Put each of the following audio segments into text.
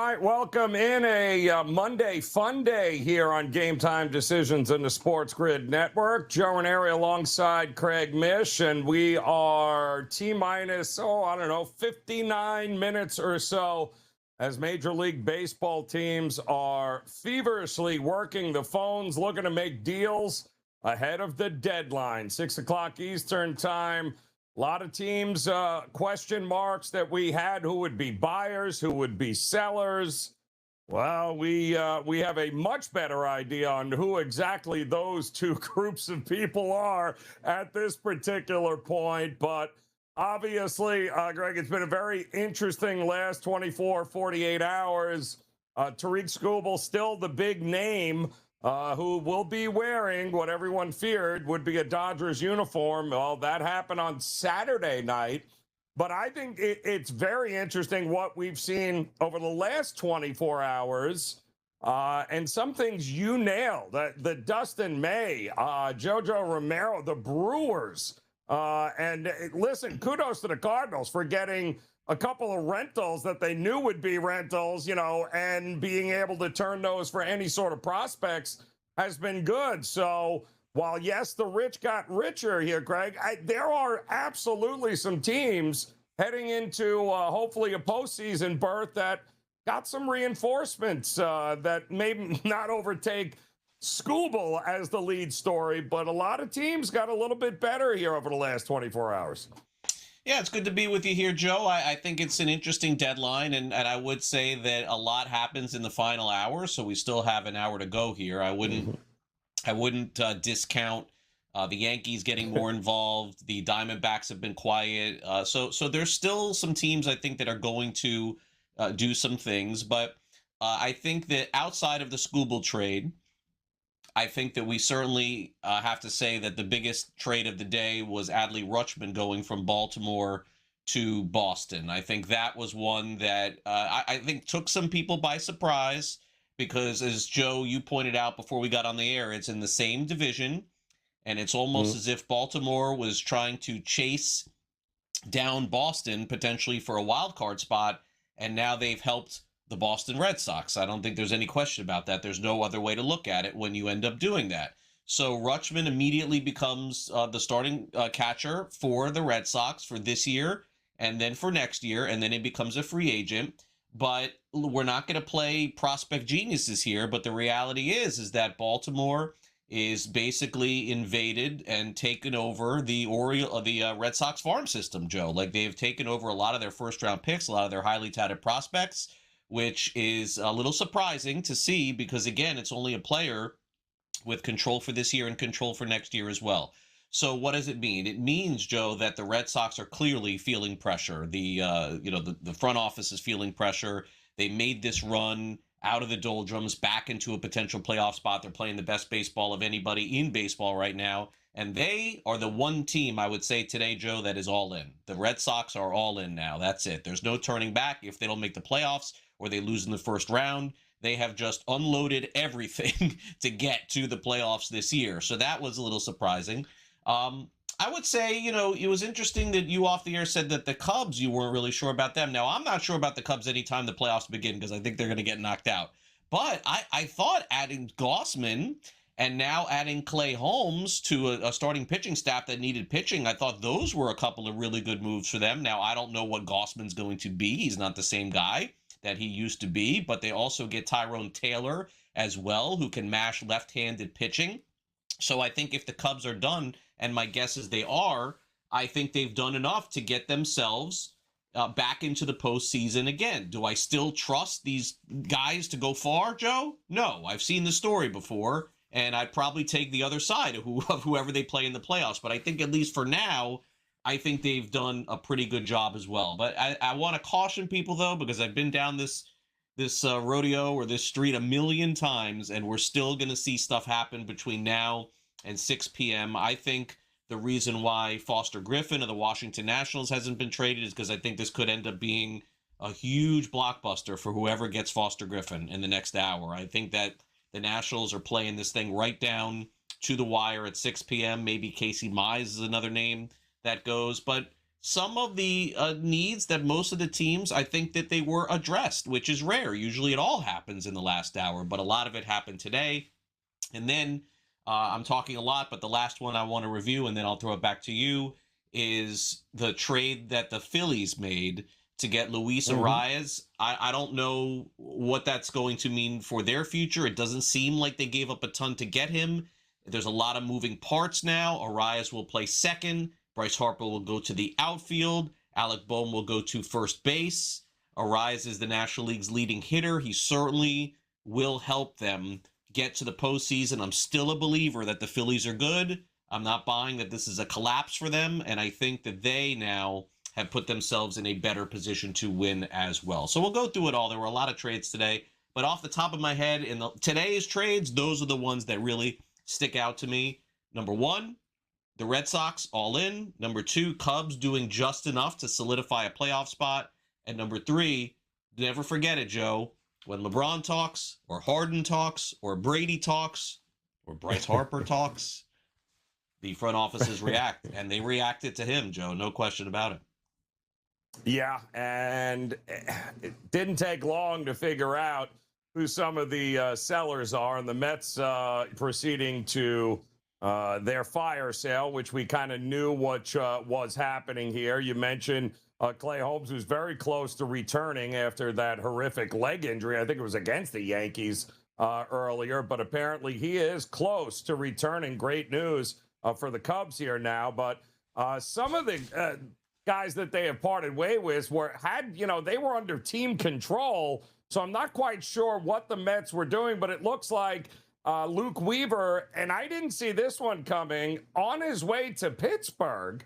right, welcome in a Monday fun day here on Game Time Decisions in the SportsGrid Network. Joe Raineri alongside Craig Mish, and we are T-minus, 59 minutes or so as Major League Baseball teams are feverishly working the phones, looking to make deals ahead of the deadline. 6 o'clock Eastern time. A lot of teams, question marks that we had. Who would be buyers? Who would be sellers? Well, we have a much better idea on who exactly those two groups of people are at this particular point. But obviously, Greg, it's been a very interesting last 24, 48 hours. Tariq Skubal still the big name. Who will be wearing what everyone feared would be a Dodgers uniform. Well, that happened on Saturday night. But I think it's very interesting what we've seen over the last 24 hours. And some things you nailed. The Dustin May, Jojo Romero, the Brewers. And listen, kudos to the Cardinals for getting a couple of rentals that they knew would be rentals, and being able to turn those for any sort of prospects has been good. So while, yes, the rich got richer here, Greg, there are absolutely some teams heading into hopefully a postseason berth that got some reinforcements that may not overtake Skubal as the lead story, but a lot of teams got a little bit better here over the last 24 hours. Yeah, it's good to be with you here, Joe. I think it's an interesting deadline, and I would say that a lot happens in the final hour, so we still have an hour to go here. I wouldn't discount the Yankees getting more involved. The Diamondbacks have been quiet, so there's still some teams I think that are going to do some things, but I think that outside of the Skubal trade, I think that we certainly have to say that the biggest trade of the day was Adley Rutschman going from Baltimore to Boston. I think that was one that I think took some people by surprise because, as Joe, you pointed out before we got on the air, it's in the same division, and it's almost as if Baltimore was trying to chase down Boston potentially for a wild card spot, and now they've helped the Boston Red Sox. I don't think there's any question about that. There's no other way to look at it when you end up doing that. So Rutschman immediately becomes the starting catcher for the Red Sox for this year and then for next year, and then he becomes a free agent. But we're not going to play prospect geniuses here, but the reality is that Baltimore is basically invaded and taken over the Red Sox farm system, Joe. Like, they've taken over a lot of their first-round picks, a lot of their highly touted prospects, which is a little surprising to see because, again, it's only a player with control for this year and control for next year as well. So what does it mean? It means, Joe, that the Red Sox are clearly feeling pressure. The front office is feeling pressure. They made this run out of the doldrums back into a potential playoff spot. They're playing the best baseball of anybody in baseball right now. And they are the one team, I would say today, Joe, that is all in. The Red Sox are all in now. That's it. There's no turning back. If they don't make the playoffs or they lose in the first round, they have just unloaded everything to get to the playoffs this year. So that was a little surprising. I would say, it was interesting that you off the air said that the Cubs, you weren't really sure about them. Now, I'm not sure about the Cubs anytime the playoffs begin because I think they're going to get knocked out. But I thought adding Gossman and now adding Clay Holmes to a starting pitching staff that needed pitching, I thought those were a couple of really good moves for them. Now, I don't know what Gossman's going to be. He's not the same guy that he used to be, but they also get Tyrone Taylor as well, who can mash left-handed pitching. So I think if the Cubs are done, and my guess is they are, I think they've done enough to get themselves back into the postseason again. Do I still trust these guys to go far, Joe? No, I've seen the story before, and I'd probably take the other side of whoever they play in the playoffs. But I think at least for now, I think they've done a pretty good job as well. But I want to caution people, though, because I've been down this rodeo or this street a million times, and we're still going to see stuff happen between now and 6 p.m. I think the reason why Foster Griffin of the Washington Nationals hasn't been traded is because I think this could end up being a huge blockbuster for whoever gets Foster Griffin in the next hour. I think that the Nationals are playing this thing right down to the wire at 6 p.m. Maybe Casey Mize is another name that goes, but some of the needs that most of the teams, I think that they were addressed, which is rare. Usually it all happens in the last hour, but a lot of it happened today. And then I'm talking a lot, but the last one I want to review, and then I'll throw it back to you, is the trade that the Phillies made to get Luis Arias. I don't know what that's going to mean for their future. It doesn't seem like they gave up a ton to get him. There's a lot of moving parts now. Arias will play second. Bryce Harper will go to the outfield. Alec Bohm will go to first base. Arias is the National League's leading hitter. He certainly will help them get to the postseason. I'm still a believer that the Phillies are good. I'm not buying that this is a collapse for them, and I think that they now have put themselves in a better position to win as well. So we'll go through it all. There were a lot of trades today, but off the top of my head, in today's trades, those are the ones that really stick out to me. Number one, the Red Sox all in. Number two, Cubs doing just enough to solidify a playoff spot. And number three, never forget it, Joe, when LeBron talks, or Harden talks, or Brady talks, or Bryce Harper talks, the front offices react, and they reacted to him, Joe, no question about it. Yeah, and it didn't take long to figure out who some of the sellers are, and the Mets proceeding to their fire sale, which we kind of knew what was happening here. You mentioned Clay Holmes, who's very close to returning after that horrific leg injury. I think it was against the Yankees earlier, but apparently he is close to returning. Great news for the Cubs here now. But some of the guys that they have parted way with they were under team control. So I'm not quite sure what the Mets were doing, but it looks like Luke Weaver, and I didn't see this one coming, on his way to Pittsburgh.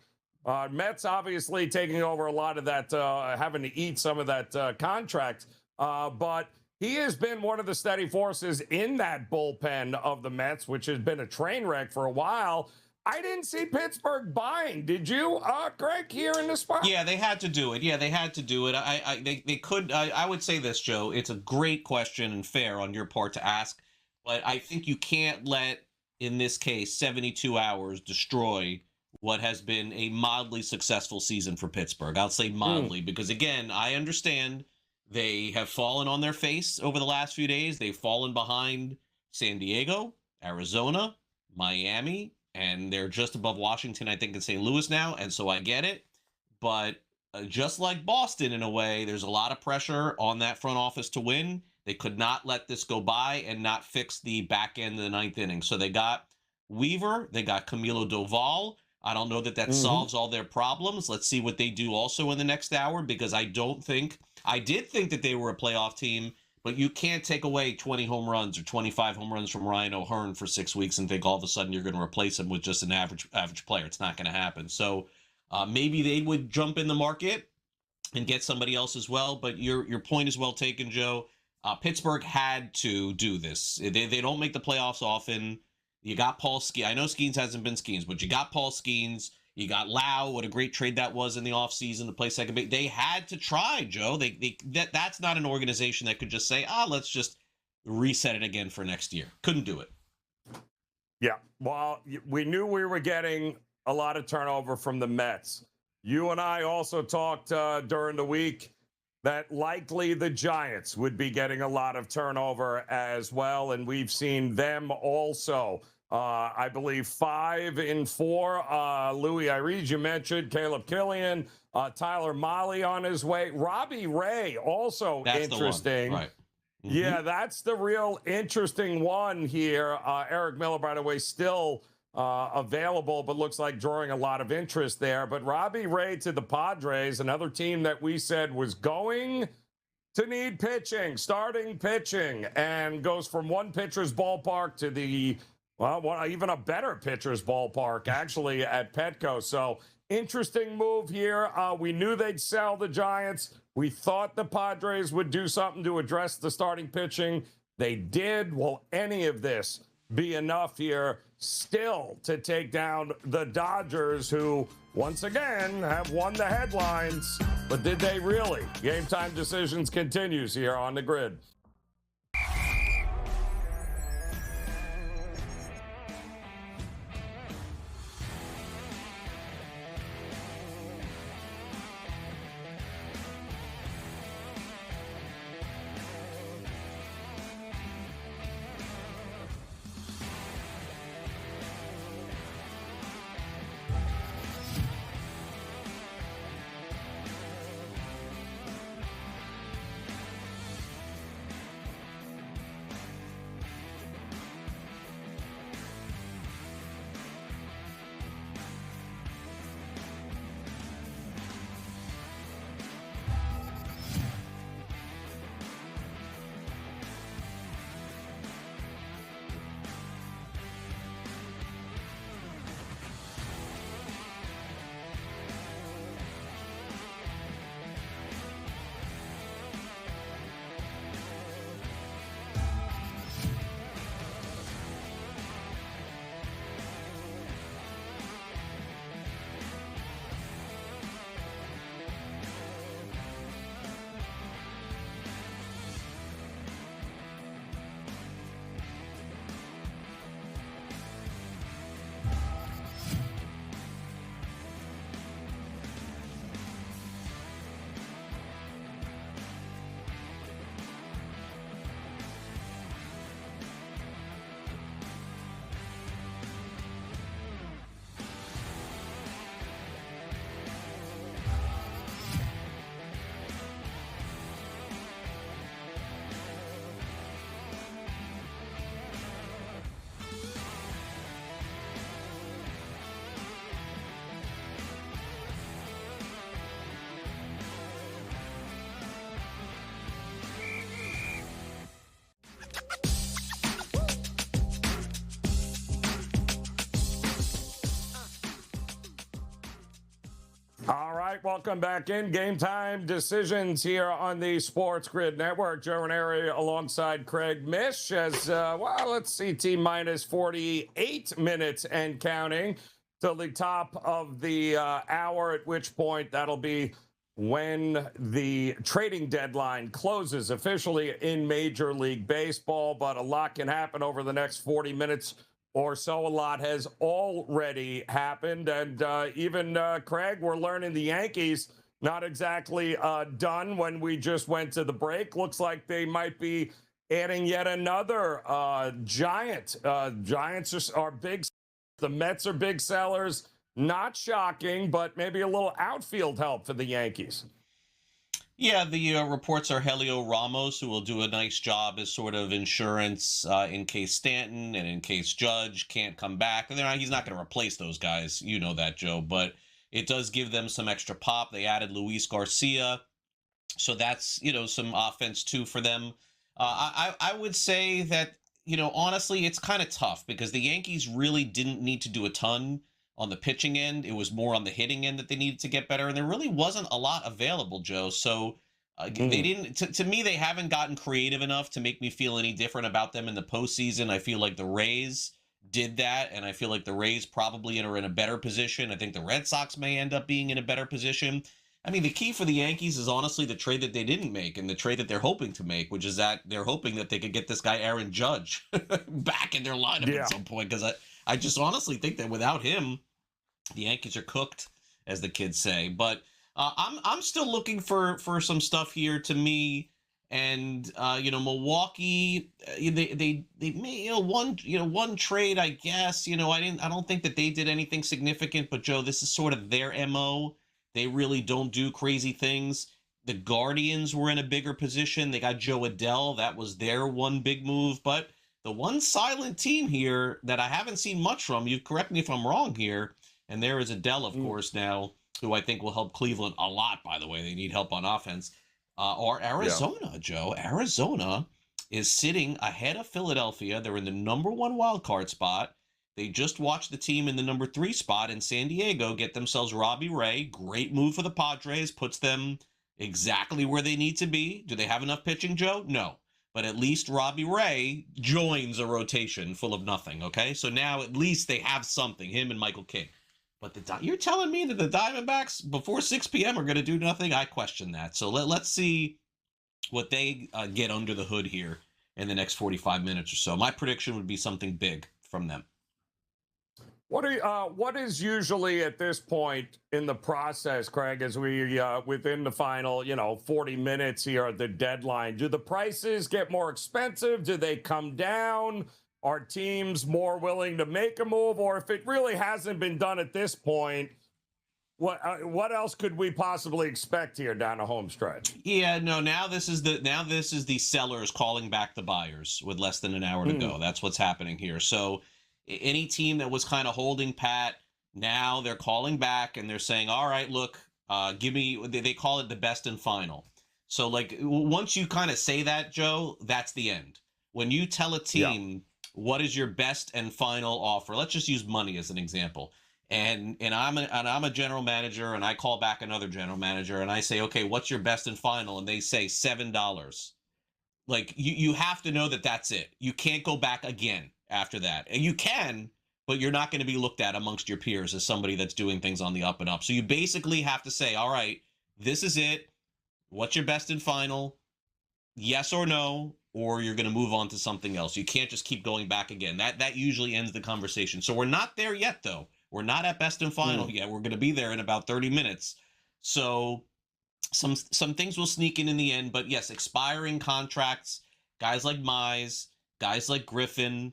Mets obviously taking over a lot of that, having to eat some of that contract. But he has been one of the steady forces in that bullpen of the Mets, which has been a train wreck for a while. I didn't see Pittsburgh buying. Did you, Greg, here in this spot? Yeah, they had to do it. They could. I would say this, Joe. It's a great question and fair on your part to ask. But I think you can't let, in this case, 72 hours destroy what has been a mildly successful season for Pittsburgh. I'll say mildly because, again, I understand they have fallen on their face over the last few days. They've fallen behind San Diego, Arizona, Miami, and they're just above Washington, I think, in St. Louis now. And so I get it. But just like Boston, in a way, there's a lot of pressure on that front office to win. They could not let this go by and not fix the back end of the ninth inning. So they got Weaver. They got Camilo Doval. I don't know that solves all their problems. Let's see what they do also in the next hour, because I did think that they were a playoff team, but you can't take away 20 home runs or 25 home runs from Ryan O'Hearn for 6 weeks and think all of a sudden you're going to replace him with just an average player. It's not going to happen. So maybe they would jump in the market and get somebody else as well. But your point is well taken, Joe. Pittsburgh had to do this. They don't make the playoffs often. You got Paul Skeens. I know Skeens hasn't been Skeens, but you got Paul Skeens. You got Lau. What a great trade that was in the offseason to play second base. They had to try, Joe. That's not an organization that could just say, let's just reset it again for next year. Couldn't do it. Yeah. Well, we knew we were getting a lot of turnover from the Mets. You and I also talked during the week that likely the Giants would be getting a lot of turnover as well, and we've seen them also. I believe 5 in 4. Louis Ariz, you mentioned, Caleb Killian, Tyler Mahle on his way. Robbie Ray, also that's interesting. Right. Mm-hmm. Yeah, that's the real interesting one here. Eric Miller, by the way, still available, but looks like drawing a lot of interest there. But Robbie Ray to the Padres, another team that we said was going to need pitching, starting pitching, and goes from one pitcher's ballpark to even a better pitcher's ballpark, actually, at Petco. So interesting move here. We knew they'd sell the Giants. We thought the Padres would do something to address the starting pitching. They did. Will any of this be enough here still to take down the Dodgers, who once again have won the headlines? But did they really? Game Time Decisions continues here on the Grid. right, welcome back in. Game Time Decisions here on the Sports Grid Network. Joe Raineri alongside Craig Mish as, well, let's see, T-minus 48 minutes and counting till the top of the hour, at which point that'll be when the trading deadline closes officially in Major League Baseball. But a lot can happen over the next 40 minutes or so. A lot has already happened. And even, Craig, we're learning the Yankees not exactly done when we just went to the break. Looks like they might be adding yet another giant. Giants are big. The Mets are big sellers. Not shocking, but maybe a little outfield help for the Yankees. Yeah, the reports are Helio Ramos, who will do a nice job as sort of insurance in case Stanton and in case Judge can't come back. And he's not going to replace those guys. You know that, Joe. But it does give them some extra pop. They added Luis Garcia. So that's, some offense, too, for them. I would say that, honestly, it's kind of tough because the Yankees really didn't need to do a ton on the pitching end. It was more on the hitting end that they needed to get better. And there really wasn't a lot available, Joe. So they didn't, to me, they haven't gotten creative enough to make me feel any different about them in the postseason. I feel like the Rays did that. And I feel like the Rays probably are in a better position. I think the Red Sox may end up being in a better position. I mean, the key for the Yankees is honestly the trade that they didn't make and the trade that they're hoping to make, which is that they're hoping that they could get this guy, Aaron Judge, back in their lineup at some point. Because I just honestly think that without him, the Yankees are cooked, as the kids say. But I'm still looking for some stuff here to me. And Milwaukee, they made one trade, I guess. I don't think that they did anything significant. But Joe, this is sort of their MO. They really don't do crazy things. The Guardians were in a bigger position. They got Joe Adele. That was their one big move. But the one silent team here that I haven't seen much from, you correct me if I'm wrong here, and there is Adele, of course, now, who I think will help Cleveland a lot, by the way. They need help on offense. Or Arizona, Joe. Arizona is sitting ahead of Philadelphia. They're in the number 1 wild card spot. They just watched the team in the number 3 spot in San Diego get themselves Robbie Ray. Great move for the Padres. Puts them exactly where they need to be. Do they have enough pitching, Joe? No. But at least Robbie Ray joins a rotation full of nothing, okay? So now at least they have something, him and Michael King. But you're telling me that the Diamondbacks before 6 p.m. are going to do nothing? I question that. So let's see what they get under the hood here in the next 45 minutes or so. My prediction would be something big from them. What is usually at this point in the process, Craig, as we within the final 40 minutes here at the deadline? Do the prices get more expensive? Do they come down? Are teams more willing to make a move? Or if it really hasn't been done at this point, what else could we possibly expect here down the home stretch? Yeah, no, now this is the sellers calling back the buyers with less than an hour to go. That's what's happening here. So any team that was kind of holding pat, now they're calling back and they're saying, all right, look, give me, they call it the best and final. So like once you kind of say that, Joe, that's the end. When you tell a team, what is your best and final offer? Let's just use money as an example. And I'm a general manager and I call back another general manager and I say, okay, what's your best and final? And they say $7. Like you have to know that that's it. You can't go back again after that. And you can, but you're not going to be looked at amongst your peers as somebody that's doing things on the up and up. So you basically have to say, all right, this is it. What's your best and final? Yes or no, or you're going to move on to something else. You can't just keep going back again. That usually ends the conversation. So we're not there yet, though. We're not at best and final yet. We're going to be there in about 30 minutes. So some things will sneak in the end. But yes, expiring contracts, guys like Mize, guys like Griffin,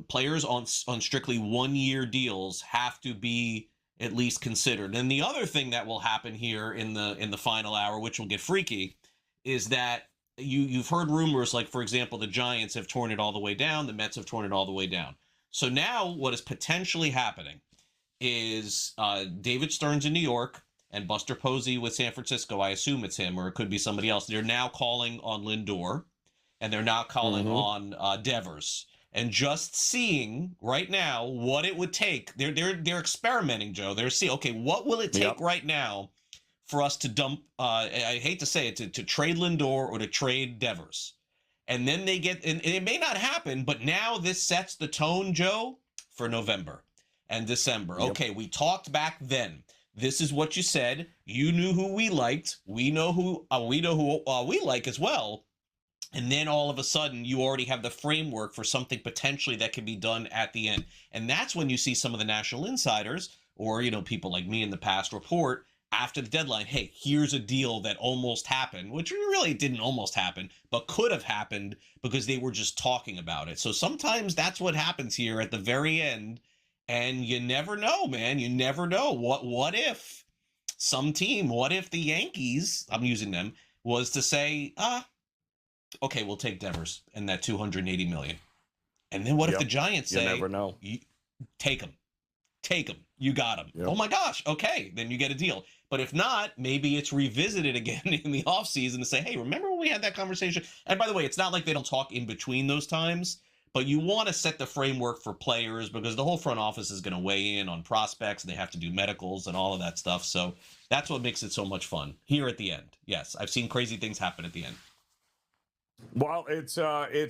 players on strictly 1-year deals have to be at least considered. And the other thing that will happen here in the final hour, which will get freaky, is that you've heard rumors like, for example, the Giants have torn it all the way down. The Mets have torn it all the way down. So now what is potentially happening is David Stearns in New York and Buster Posey with San Francisco. I assume it's him, or it could be somebody else. They're now calling on Lindor, and they're now calling on Devers. and just seeing right now what it would take. They're experimenting, Joe. They're seeing, okay, what will it take right now for us to dump, I hate to say it, to trade Lindor or to trade Devers. And then they get, and it may not happen, but now this sets the tone, Joe, for November and December. Okay, we talked back then. This is what you said. You knew who we liked. We know who we like as well. And then all of a sudden, you already have the framework for something potentially that can be done at the end. And that's when you see some of the national insiders or, people like me in the past report after the deadline, hey, here's a deal that almost happened, which really didn't almost happen, but could have happened because they were just talking about it. So sometimes that's what happens here at the very end. And you never know, man. You never know. What if some team, what if the Yankees, I'm using them, was to say, okay, we'll take Devers and that $280 million. And then what if the Giants say, you never know. Take him. You got him. Oh my gosh. Okay. Then you get a deal. But if not, maybe it's revisited again in the offseason to say, hey, remember when we had that conversation? And by the way, it's not like they don't talk in between those times, but you want to set the framework for players because the whole front office is going to weigh in on prospects and they have to do medicals and all of that stuff. So that's what makes it so much fun here at the end. Yes, I've seen crazy things happen at the end. Well, it's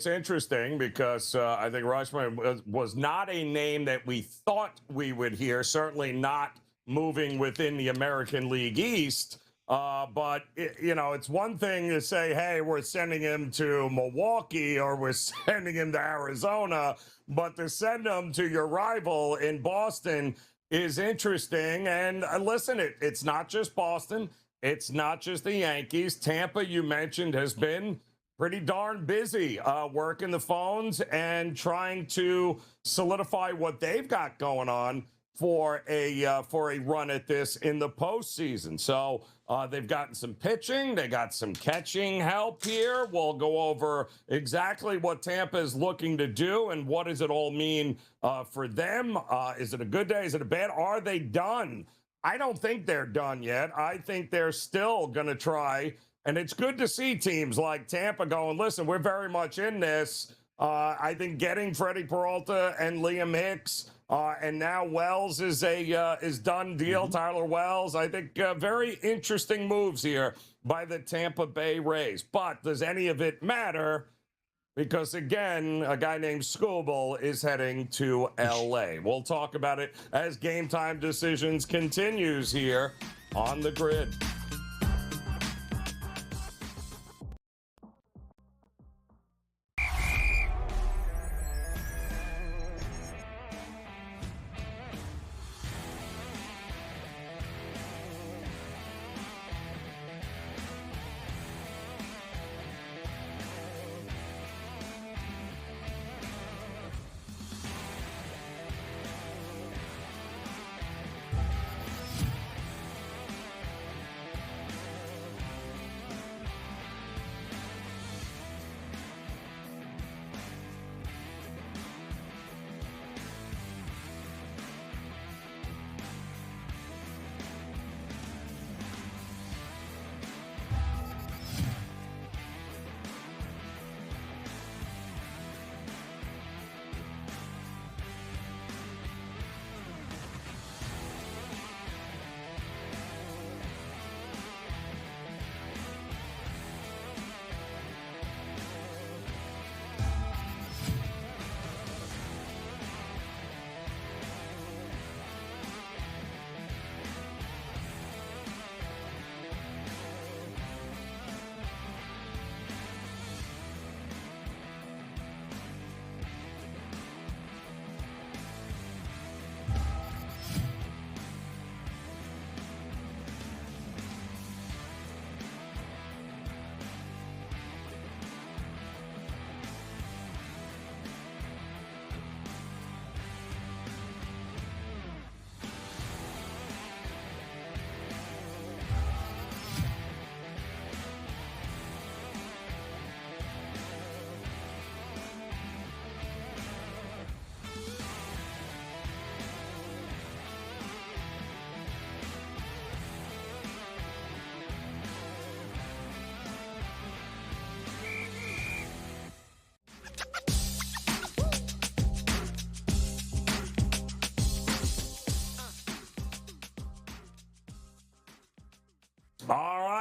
interesting because I think Rushman was not a name that we thought we would hear, certainly not moving within the American League East. But, it's one thing to say, hey, we're sending him to Milwaukee or we're sending him to Arizona, but to send him to your rival in Boston is interesting. And listen, it's not just Boston. It's not just the Yankees. Tampa, you mentioned, has been pretty darn busy working the phones and trying to solidify what they've got going on for a run at this in the postseason. So they've gotten some pitching, they got some catching help here. We'll go over exactly what Tampa is looking to do and what does it all mean for them. Is it a good day? Is it a bad? Are they done? I don't think they're done yet. I think they're still going to try. And it's good to see teams like Tampa going, listen, we're very much in this. I think getting Freddie Peralta and Liam Hicks and now Wells is done deal. Tyler Wells, I think very interesting moves here by the Tampa Bay Rays. But does any of it matter? Because, again, a guy named Skubal is heading to L.A. We'll talk about it as Game Time Decisions continues here on the Grid.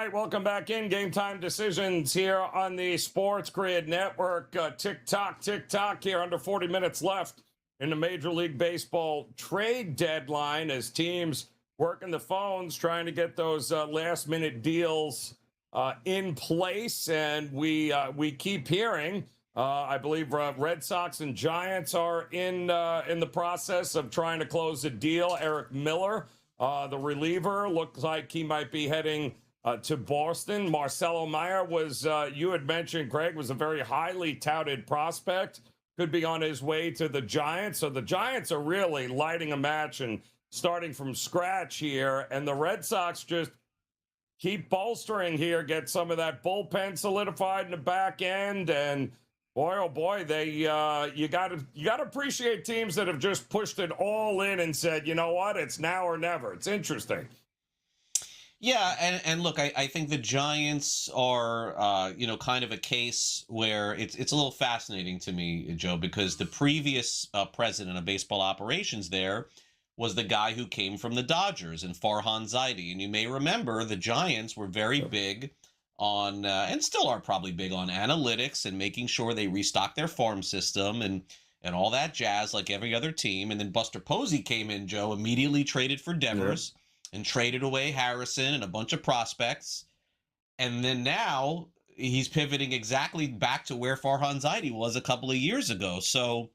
right, welcome back in. Game Time Decisions here on the Sports Grid Network. Tick-tock here, under 40 minutes left in the Major League Baseball trade deadline as teams working the phones, trying to get those last-minute deals in place. And we keep hearing, I believe Red Sox and Giants are in the process of trying to close a deal. Eric Miller, the reliever, looks like he might be heading to Boston. Marcelo Meyer was, you had mentioned, Craig, was a very highly touted prospect. Could be on his way to the Giants. So the Giants are really lighting a match and starting from scratch here. And the Red Sox just keep bolstering here, get some of that bullpen solidified in the back end. And boy, oh boy, they you gotta appreciate teams that have just pushed it all in and said, you know what, it's now or never. It's interesting. Yeah, and look, I think the Giants are, kind of a case where it's a little fascinating to me, Joe, because the previous president of baseball operations there was the guy who came from the Dodgers, and Farhan Zaidi. And you may remember the Giants were very big on, and still are probably big on, analytics and making sure they restock their farm system and all that jazz like every other team. And then Buster Posey came in, Joe, immediately traded for Devers. Yeah. And traded away Harrison and a bunch of prospects. And then now he's pivoting exactly back to where Farhan Zaidi was a couple of years ago. So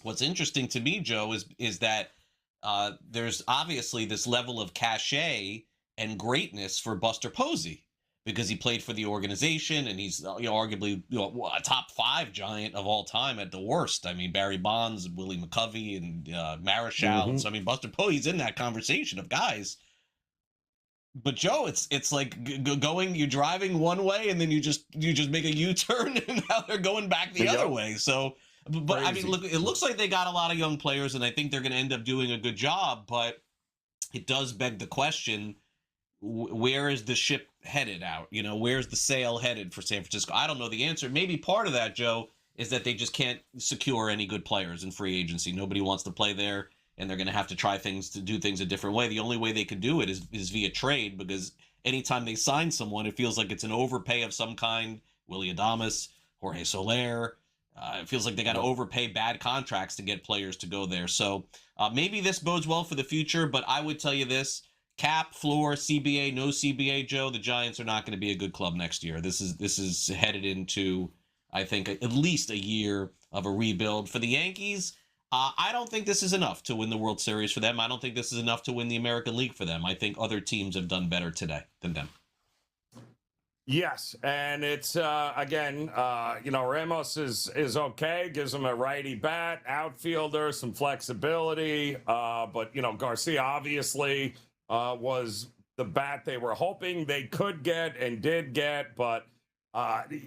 what's interesting to me, Joe, is that there's obviously this level of cachet and greatness for Buster Posey because he played for the organization and he's arguably a top 5 Giant of all time at the worst. I mean, Barry Bonds, Willie McCovey, and Marichal. Mm-hmm. So I mean, Buster Posey's in that conversation of guys. But Joe, it's like going, you're driving one way and then you just make a U-turn and now they're going back the other way. So, but crazy. I mean, look, it looks like they got a lot of young players and I think they're going to end up doing a good job. But it does beg the question, where is the ship headed out? Where's the sail headed for San Francisco? I don't know the answer. Maybe part of that, Joe, is that they just can't secure any good players in free agency. Nobody wants to play there. And they're going to have to try to do things a different way. The only way they could do it is via trade, because anytime they sign someone, it feels like it's an overpay of some kind. Willy Adames, Jorge Soler. It feels like they got to overpay bad contracts to get players to go there. So maybe this bodes well for the future, but I would tell you this. Cap, floor, CBA, no CBA, Joe, the Giants are not going to be a good club next year. This is headed into, I think, at least a year of a rebuild. For the Yankees, I don't think this is enough to win the World Series for them. I don't think this is enough to win the American League for them. I think other teams have done better today than them. Yes, and it's, again, Ramos is okay, gives him a righty bat, outfielder, some flexibility, but, Garcia obviously was the bat they were hoping they could get and did get, but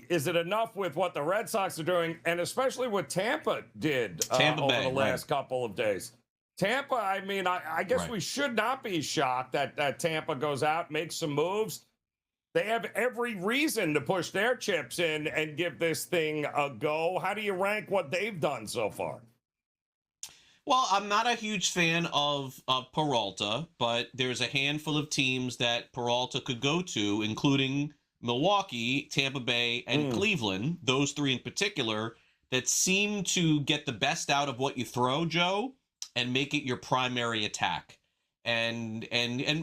is it enough with what the Red Sox are doing, and especially what Tampa did over the last couple of days? Tampa, I mean, I guess we should not be shocked that Tampa goes out, makes some moves. They have every reason to push their chips in and give this thing a go. How do you rank what they've done so far? Well, I'm not a huge fan of Peralta, but there's a handful of teams that Peralta could go to, including Milwaukee, Tampa Bay, and Cleveland, those 3 in particular, that seem to get the best out of what you throw, Joe, and make it your primary attack. And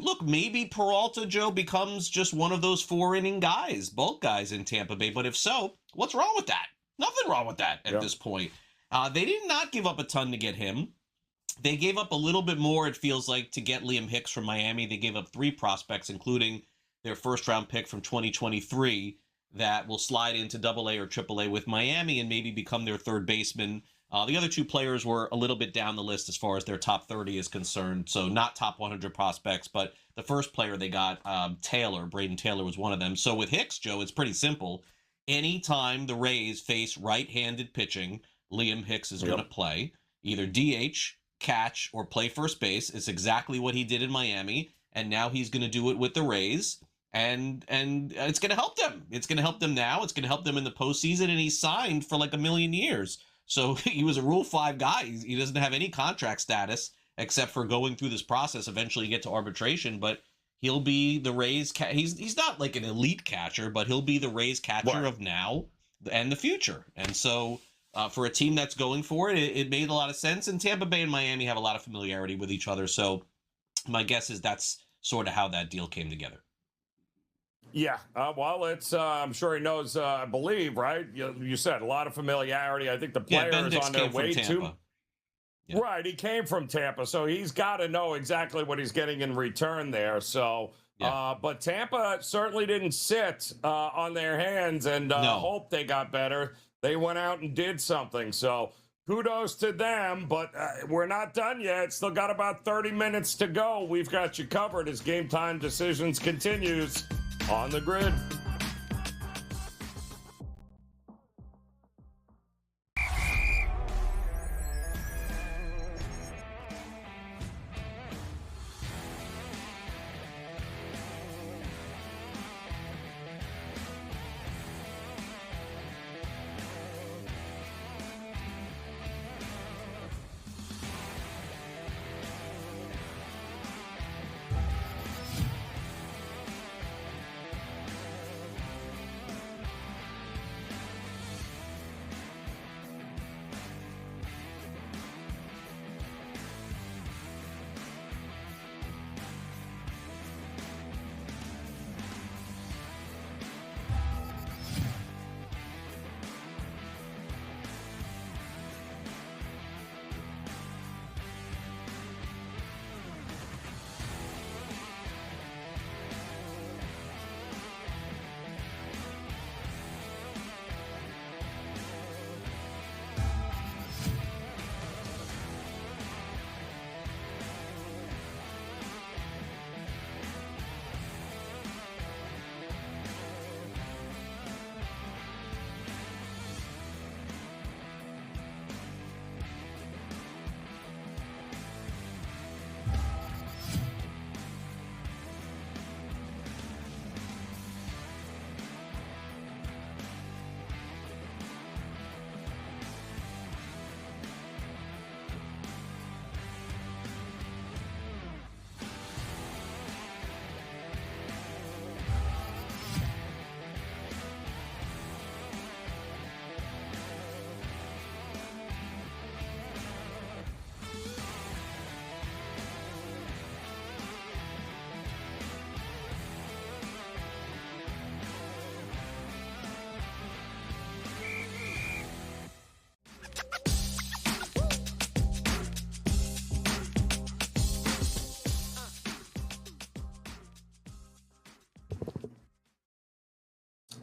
look, maybe Peralta, Joe, becomes just one of those 4-inning guys, bulk guys in Tampa Bay. But if so, what's wrong with that? Nothing wrong with that at this point. They did not give up a ton to get him. They gave up a little bit more, it feels like, to get Liam Hicks from Miami. They gave up 3 prospects, including their first-round pick from 2023 that will slide into AA or AAA with Miami and maybe become their third baseman. The other 2 players were a little bit down the list as far as their top 30 is concerned, so not top 100 prospects, but the first player they got, Braden Taylor was one of them. So with Hicks, Joe, it's pretty simple. Anytime the Rays face right-handed pitching, Liam Hicks is going to play, either DH, catch, or play first base. It's exactly what he did in Miami, and now he's going to do it with the Rays. And it's going to help them. It's going to help them now. It's going to help them in the postseason. And he's signed for like 1 million years. So he was a Rule 5 guy. He doesn't have any contract status except for going through this process. Eventually you get to arbitration. But he'll be the Rays. He's not like an elite catcher, but he'll be the Rays catcher of now and the future. And so for a team that's going for it, it made a lot of sense. And Tampa Bay and Miami have a lot of familiarity with each other. So my guess is that's sort of how that deal came together. Yeah, well, it's I'm sure he knows. I believe, right? You said a lot of familiarity. I think the players on their way to. Yeah. Right, he came from Tampa, so he's got to know exactly what he's getting in return there. So, but Tampa certainly didn't sit on their hands and hope they got better. They went out and did something. So, kudos to them. But we're not done yet. Still got about 30 minutes to go. We've got you covered as Game Time Decisions continues on the grid.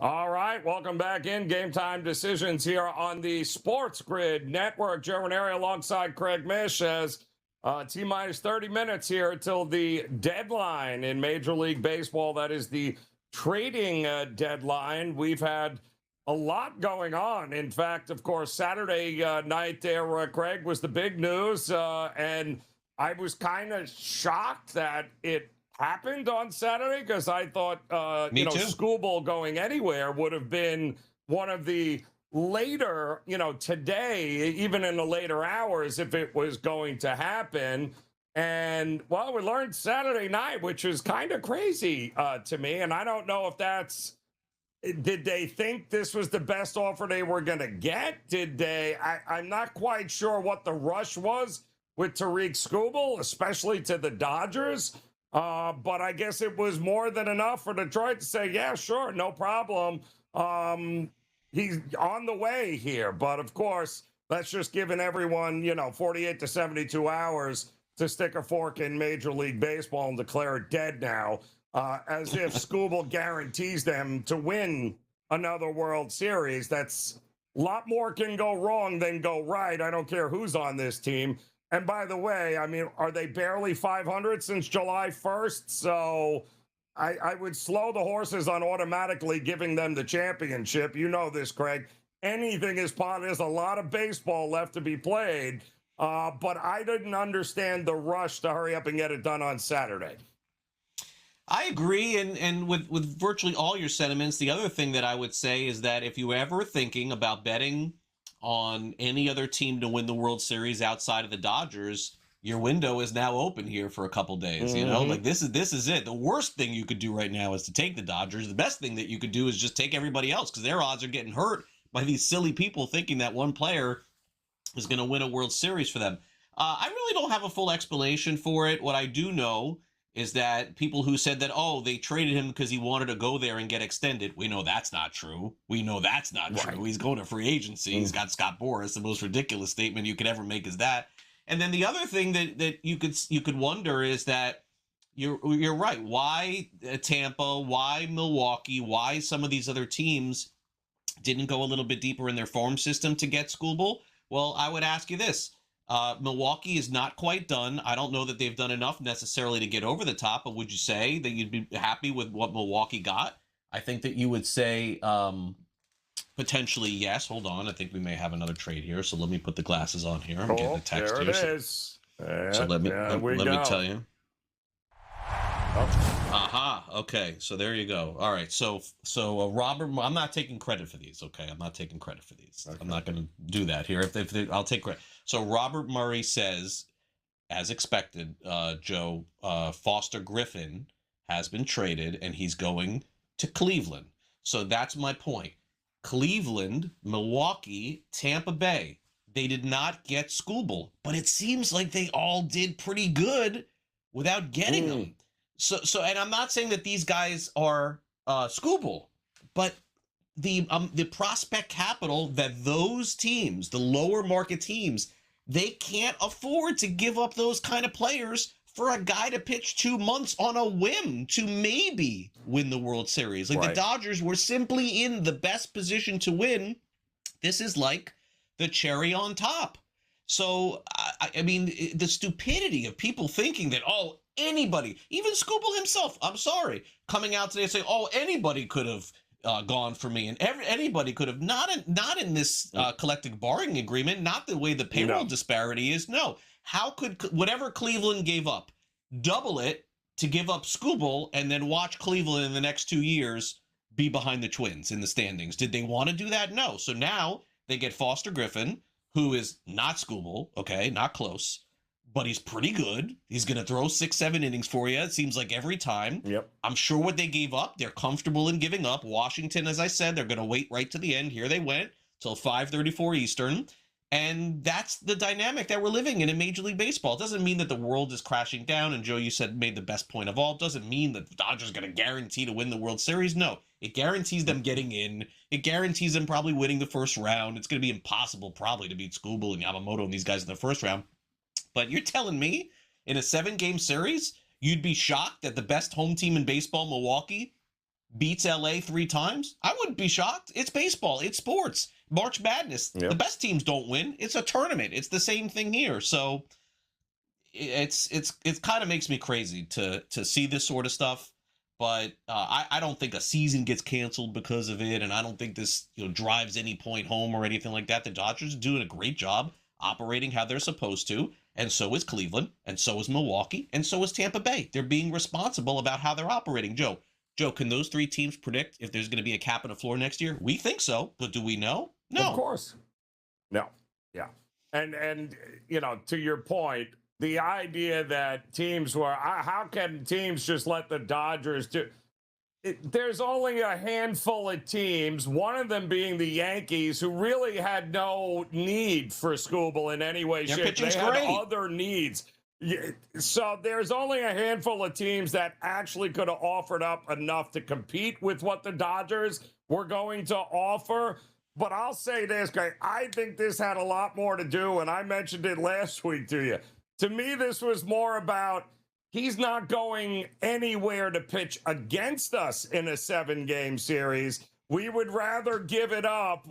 All right, welcome back in Game Time Decisions here on the SportsGrid Network. Joe Raineri alongside Craig Mish as T-minus 30 minutes here until the deadline in Major League Baseball. That is the trading deadline. We've had a lot going on. In fact, of course, Saturday night there, Craig, was the big news. And I was kind of shocked that it happened on Saturday because I thought, School Bowl going anywhere would have been one of the later, today, even in the later hours, if it was going to happen. And, well, we learned Saturday night, which is kind of crazy to me. And I don't know if did they think this was the best offer they were going to get? I'm not quite sure what the rush was with Tariq Skubal, especially to the Dodgers. But I guess it was more than enough for Detroit to say, yeah, sure, no problem. He's on the way here. But, of course, that's just giving everyone, 48 to 72 hours to stick a fork in Major League Baseball and declare it dead now, as if Skubal guarantees them to win another World Series. That's a lot more can go wrong than go right. I don't care who's on this team. And by the way, I mean, are they barely 500 since July 1st? So I would slow the horses on automatically giving them the championship. You know this, Craig. Anything is possible. There's a lot of baseball left to be played. But I didn't understand the rush to hurry up and get it done on Saturday. I agree, and with virtually all your sentiments. The other thing that I would say is that if you were ever thinking about betting on any other team to win the World Series outside of the Dodgers, your window is now open here for a couple days. You know, like this is it. The worst thing you could do right now is to take the Dodgers. The best thing that you could do is just take everybody else, because their odds are getting hurt by these silly people thinking that one player is going to win a World Series for them. I really don't have a full explanation for it. What I do know is that people who said that, oh, they traded him because he wanted to go there and get extended. We know that's not true. We know that's not true. He's going to free agency. He's got Scott Boras. The most ridiculous statement you could ever make is that. And then the other thing that you could wonder is that you're right. Why Tampa? Why Milwaukee? Why some of these other teams didn't go a little bit deeper in their farm system to get Skubal? Well, I would ask you this. Milwaukee is not quite done. I don't know that they've done enough necessarily to get over the top, but would you say that you'd be happy with what Milwaukee got? I think that you would say potentially yes. Hold on. I think we may have another trade here. So let me put the glasses on here. I'm getting a text there here. It is. So let me tell you. Oh. Aha. Okay. So there you go. All right. So Robert, I'm not taking credit for these. Okay. I'm not taking credit for these. Okay. I'm not going to do that here. If I'll take credit. So Robert Murray says, as expected, Joe, Foster Griffin has been traded and he's going to Cleveland. So that's my point. Cleveland, Milwaukee, Tampa Bay. They did not get Skubal, but it seems like they all did pretty good without getting him. So, and I'm not saying that these guys are Skubal, but the prospect capital that those teams, the lower market teams, they can't afford to give up those kind of players for a guy to pitch 2 months on a whim to maybe win the World Series. Like the Dodgers were simply in the best position to win. This is like the cherry on top. So, I mean, the stupidity of people thinking that, oh, anybody, even Skubal himself, I'm sorry, coming out today and saying, oh, anybody could have gone for me, and anybody could have, not in this collective bargaining agreement, not the way the payroll disparity is. No, how could whatever Cleveland gave up, double it to give up Skubal and then watch Cleveland in the next 2 years be behind the Twins in the standings? Did they want to do that? No. So now they get Foster Griffin, who is not Skubal, okay, not close, but he's pretty good. He's going to throw 6-7 innings for you, it seems like, every time. Yep. I'm sure what they gave up, they're comfortable in giving up. Washington, as I said, they're going to wait right to the end. Here they went till 5:34 Eastern. And that's the dynamic that we're living in Major League Baseball. It doesn't mean that the world is crashing down. And Joe, you said made the best point of all. It doesn't mean that the Dodgers are going to guarantee to win the World Series. No, it guarantees them getting in. It guarantees them probably winning the first round. It's going to be impossible probably to beat Skubal and Yamamoto and these guys in the first round. But you're telling me in a 7-game series, you'd be shocked that the best home team in baseball, Milwaukee, beats LA 3 times? I wouldn't be shocked. It's baseball. It's sports. March Madness. Yep. The best teams don't win. It's a tournament. It's the same thing here. So it kind of makes me crazy to see this sort of stuff. But I don't think a season gets canceled because of it, and I don't think this drives any point home or anything like that. The Dodgers are doing a great job operating how they're supposed to, and so is Cleveland, and so is Milwaukee, and so is Tampa Bay. They're being responsible about how they're operating. Joe, can those 3 teams predict if there's going to be a cap and a floor next year? We think so, but do we know? No. Of course. No. Yeah. And to your point, the idea that teams were, how can teams just let the Dodgers do it? There's only a handful of teams, one of them being the Yankees, who really had no need for Skubal in any way, shape. They had other needs. So there's only a handful of teams that actually could have offered up enough to compete with what the Dodgers were going to offer. But I'll say this, guy, I think this had a lot more to do, and I mentioned it last week to you. To me, this was more about he's not going anywhere to pitch against us in a 7-game series. We would rather give it up,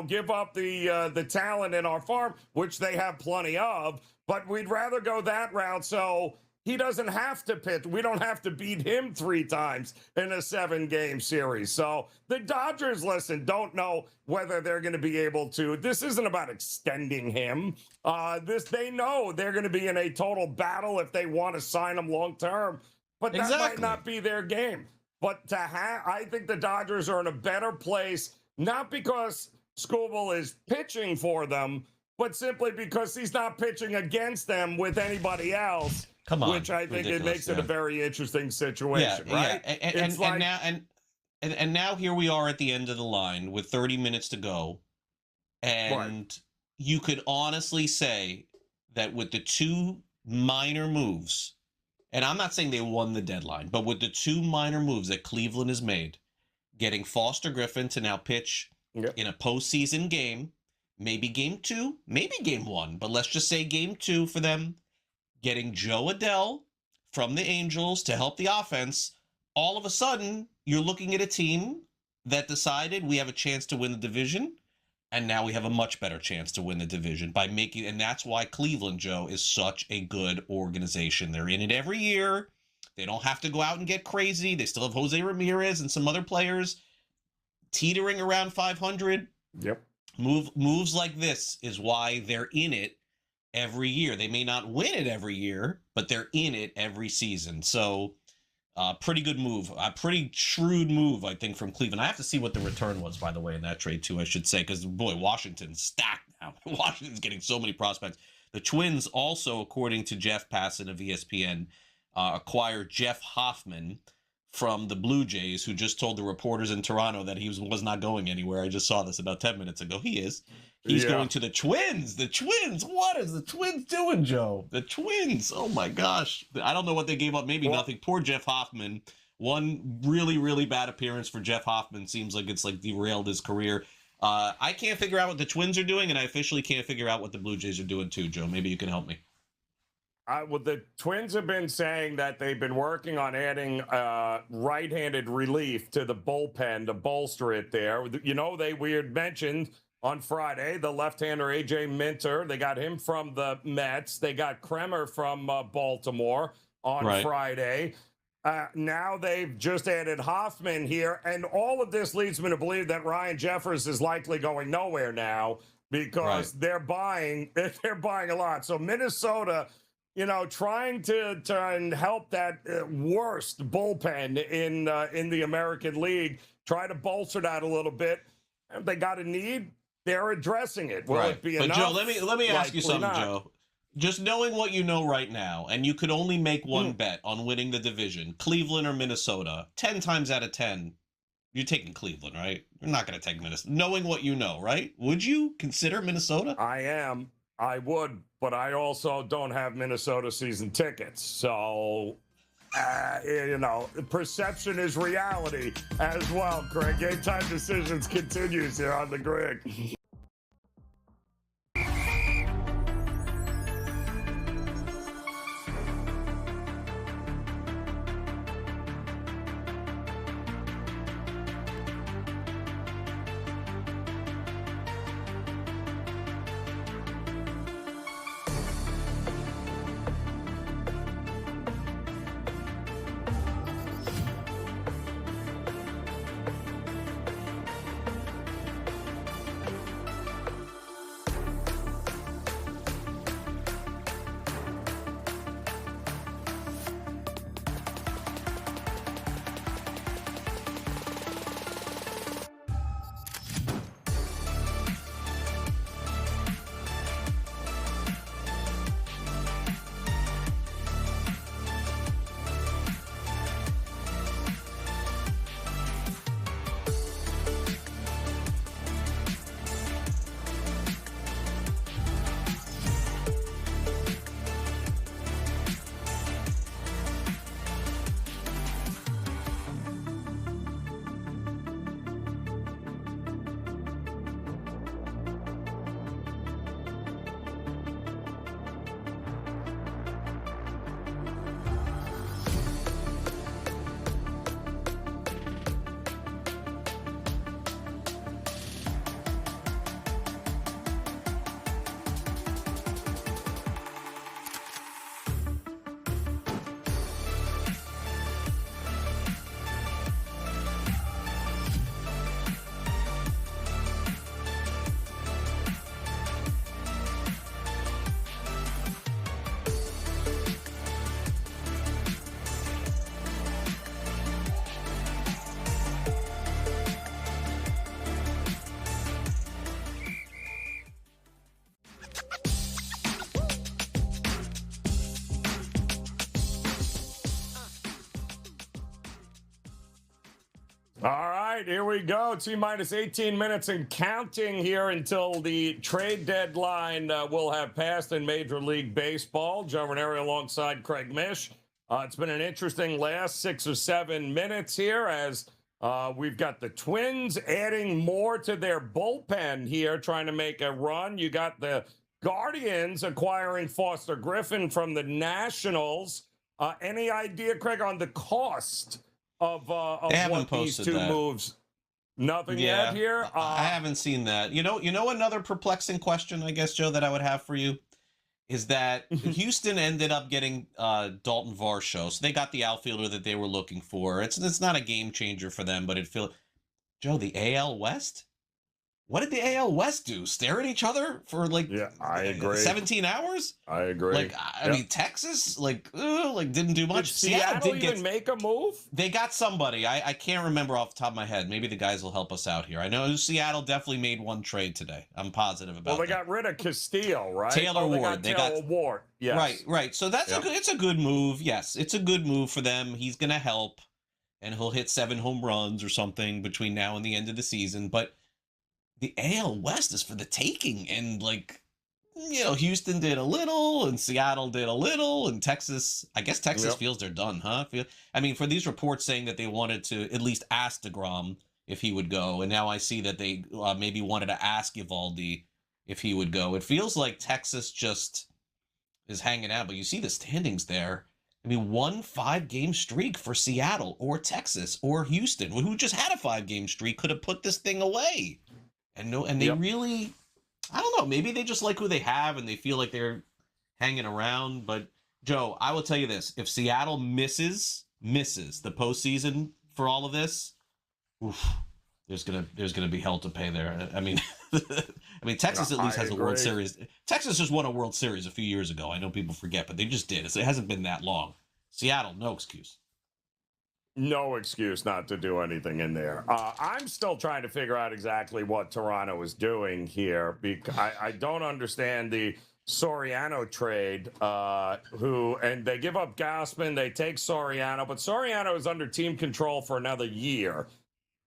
give up the talent in our farm, which they have plenty of, but we'd rather go that route so he doesn't have to pitch. We don't have to beat him 3 times in a 7-game series. So the Dodgers, don't know whether they're going to be able to. This isn't about extending him. They know they're going to be in a total battle if they want to sign him long term. But that might not be their game. But I think the Dodgers are in a better place, not because Skubal is pitching for them, but simply because he's not pitching against them with anybody else. Come on, which I think it makes it a very interesting situation, right? Yeah. And now here we are at the end of the line with 30 minutes to go, and you could honestly say that with the two minor moves, and I'm not saying they won the deadline, but with the two minor moves that Cleveland has made, getting Foster Griffin to now pitch in a postseason game, maybe game 2, maybe game 1, but let's just say game 2 for them, getting Joe Adell from the Angels to help the offense, all of a sudden, you're looking at a team that decided we have a chance to win the division, and now we have a much better chance to win the division by making, and that's why Cleveland, Joe, is such a good organization. They're in it every year. They don't have to go out and get crazy. They still have Jose Ramirez and some other players teetering around 500. Yep. Moves like this is why they're in it every year. They may not win it every year, but they're in it every season. So pretty good move. A pretty shrewd move, I think, from Cleveland. I have to see what the return was, by the way, in that trade, too, I should say, because, boy, Washington's stacked now. Washington's getting so many prospects. The Twins also, according to Jeff Passan of ESPN, acquired Jeff Hoffman from the Blue Jays, who just told the reporters in Toronto that he was not going anywhere. I just saw this about 10 minutes ago. He is. He's going to the Twins. The Twins. What is the Twins doing, Joe? The Twins. Oh, my gosh. I don't know what they gave up. Maybe nothing. Poor Jeff Hoffman. One really, really bad appearance for Jeff Hoffman. Seems like it's derailed his career. I can't figure out what the Twins are doing, and I officially can't figure out what the Blue Jays are doing too, Joe. Maybe you can help me. Well, the Twins have been saying that they've been working on adding right-handed relief to the bullpen to bolster it there. You know, we had mentioned on Friday the left-hander A.J. Minter. They got him from the Mets. They got Kremer from Baltimore on Friday. Now they've just added Hoffman here, and all of this leads me to believe that Ryan Jeffers is likely going nowhere now because they're buying a lot. So Minnesota, you know, trying to help that worst bullpen in the American League, try to bolster that a little bit. If they got a need, they're addressing it. Will it be enough? Joe, let me ask you something, Joe. Just knowing what you know right now, and you could only make one bet on winning the division, Cleveland or Minnesota, 10 times out of 10, you're taking Cleveland, right? You're not going to take Minnesota. Knowing what you know, right? Would you consider Minnesota? I would, but I also don't have Minnesota season tickets. So, you know, perception is reality as well, Craig. Game Time Decisions continues here on the Grid. All right, here we go. T-minus 18 minutes and counting here until the trade deadline will have passed in Major League Baseball. Joe Raineri alongside Craig Mish. It's been an interesting last 6 or 7 minutes here as we've got the Twins adding more to their bullpen here, trying to make a run. You got the Guardians acquiring Foster Griffin from the Nationals. Any idea, Craig, on the cost of what these two moves? Nothing yet here. I haven't seen that. You know, another perplexing question, I guess, Joe, that I would have for you is that Houston ended up getting Dalton Varsho, so they got the outfielder that they were looking for. It's not a game changer for them, but it feels. Joe, the AL West. What did the AL West do? Stare at each other for I agree. 17 hours? I agree. I mean, Texas, didn't do much. Did Seattle even make a move? They got somebody. I can't remember off the top of my head. Maybe the guys will help us out here. I know Seattle definitely made one trade today. I'm positive about that. Well, they got rid of Castillo, right? Taylor Ward. They got Ward. Yes. Right. So it's a good move. Yes, it's a good move for them. He's going to help, and he'll hit 7 home runs or something between now and the end of the season. But the AL West is for the taking, and Houston did a little, and Seattle did a little, and Texas. I guess Texas feels they're done, huh? I mean, for these reports saying that they wanted to at least ask DeGrom if he would go, and now I see that they maybe wanted to ask Eovaldi if he would go. It feels like Texas just is hanging out, but you see the standings there. I mean, 1 5-game streak for Seattle or Texas or Houston, who just had a 5-game streak, could have put this thing away. And they really, I don't know, maybe they just like who they have and they feel like they're hanging around. But Joe, I will tell you this: if Seattle misses the postseason for all of this, there's gonna be hell to pay there. I mean, Texas at least has a World Series. Texas just won a World Series a few years ago. I know people forget, but they just did. It hasn't been that long. Seattle, no excuse. No excuse not to do anything in there. I'm still trying to figure out exactly what Toronto is doing here because I don't understand the Soriano trade. And they give up Gausman, they take Soriano, but Soriano is under team control for another year,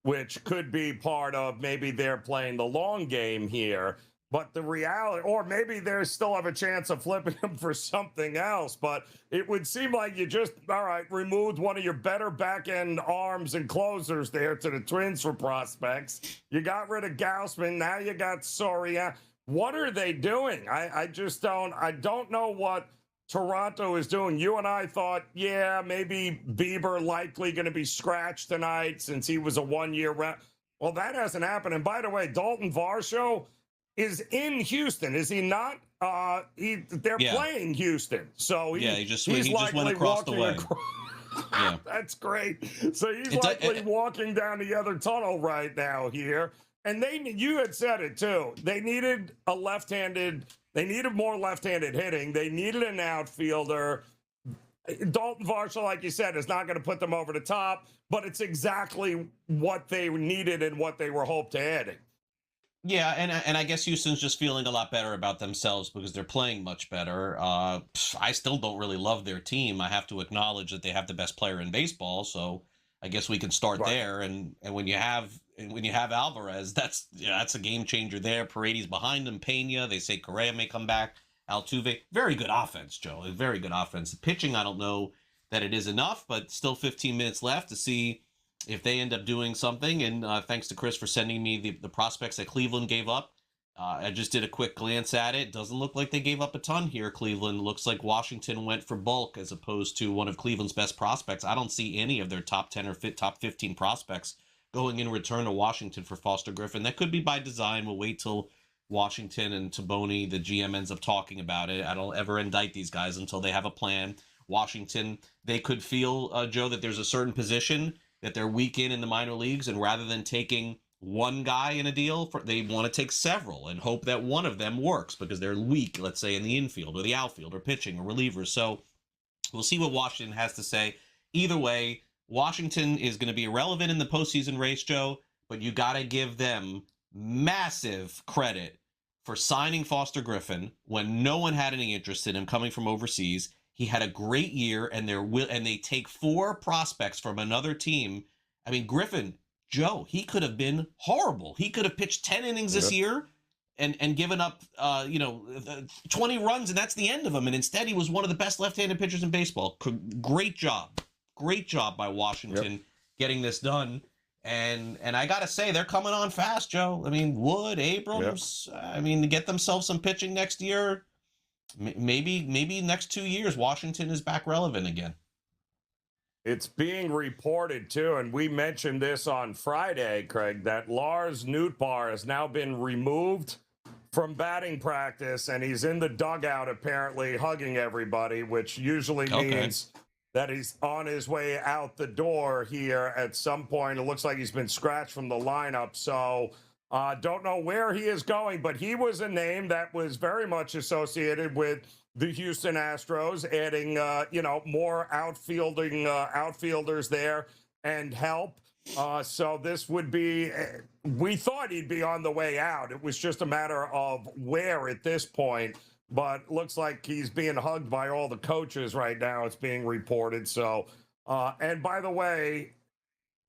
which could be part of maybe they're playing the long game here. But the reality, or maybe they still have a chance of flipping him for something else. But it would seem like you just, removed one of your better back-end arms and closers there to the Twins for prospects. You got rid of Gausman. Now you got Soriano. What are they doing? I don't know what Toronto is doing. You and I thought, maybe Bieber likely going to be scratched tonight since he was a 1-year rep. Well, that hasn't happened. And by the way, Dalton Varsho is in Houston, is he not? They're playing Houston, so he just went across the way. Yeah, that's great. So he's likely walking down the other tunnel right now here. And you had said it too. They needed more left-handed hitting. They needed an outfielder. Dalton Varsho, like you said, is not going to put them over the top, but it's exactly what they needed and what they were hoped to adding. Yeah, and I guess Houston's just feeling a lot better about themselves because they're playing much better. I still don't really love their team. I have to acknowledge that they have the best player in baseball, so I guess we can start there. And when you have Alvarez, that's a game changer there. Paredes behind him, Pena. They say Correa may come back. Altuve, very good offense, Joe. Very good offense. The pitching, I don't know that it is enough, but still 15 minutes left to see if they end up doing something. And thanks to Chris for sending me the prospects that Cleveland gave up. I just did a quick glance at it. Doesn't look like they gave up a ton here, Cleveland. Looks like Washington went for bulk as opposed to one of Cleveland's best prospects. I don't see any of their top 10 or top 15 prospects going in return to Washington for Foster Griffin. That could be by design. We'll wait till Washington and Taboni, the GM, ends up talking about it. I don't ever indict these guys until they have a plan. Washington, they could feel, Joe, that there's a certain position that they're weak in the minor leagues, and rather than taking one guy in a deal, they want to take several and hope that one of them works because they're weak, let's say, in the infield or the outfield or pitching or relievers. So we'll see what Washington has to say. Either way, Washington is going to be irrelevant in the postseason race, Joe, but you got to give them massive credit for signing Foster Griffin when no one had any interest in him coming from overseas. He had a great year, and they take 4 prospects from another team. I mean, Griffin, Joe, he could have been horrible. He could have pitched 10 innings this year and given up, 20 runs, and that's the end of him. And instead, he was one of the best left-handed pitchers in baseball. Great job. Great job by Washington getting this done. And I got to say, they're coming on fast, Joe. I mean, Wood, Abrams, I mean, to get themselves some pitching next year, maybe next 2 years, Washington is back relevant again. It's being reported, too, and we mentioned this on Friday, Craig, that Lars Nootbaar has now been removed from batting practice, and he's in the dugout, apparently, hugging everybody, which usually means that he's on his way out the door here at some point. It looks like he's been scratched from the lineup, so don't know where he is going, but he was a name that was very much associated with the Houston Astros, adding, more outfielders there and help. So this would be, we thought he'd be on the way out. It was just a matter of where at this point, but looks like he's being hugged by all the coaches right now. It's being reported. So, and by the way,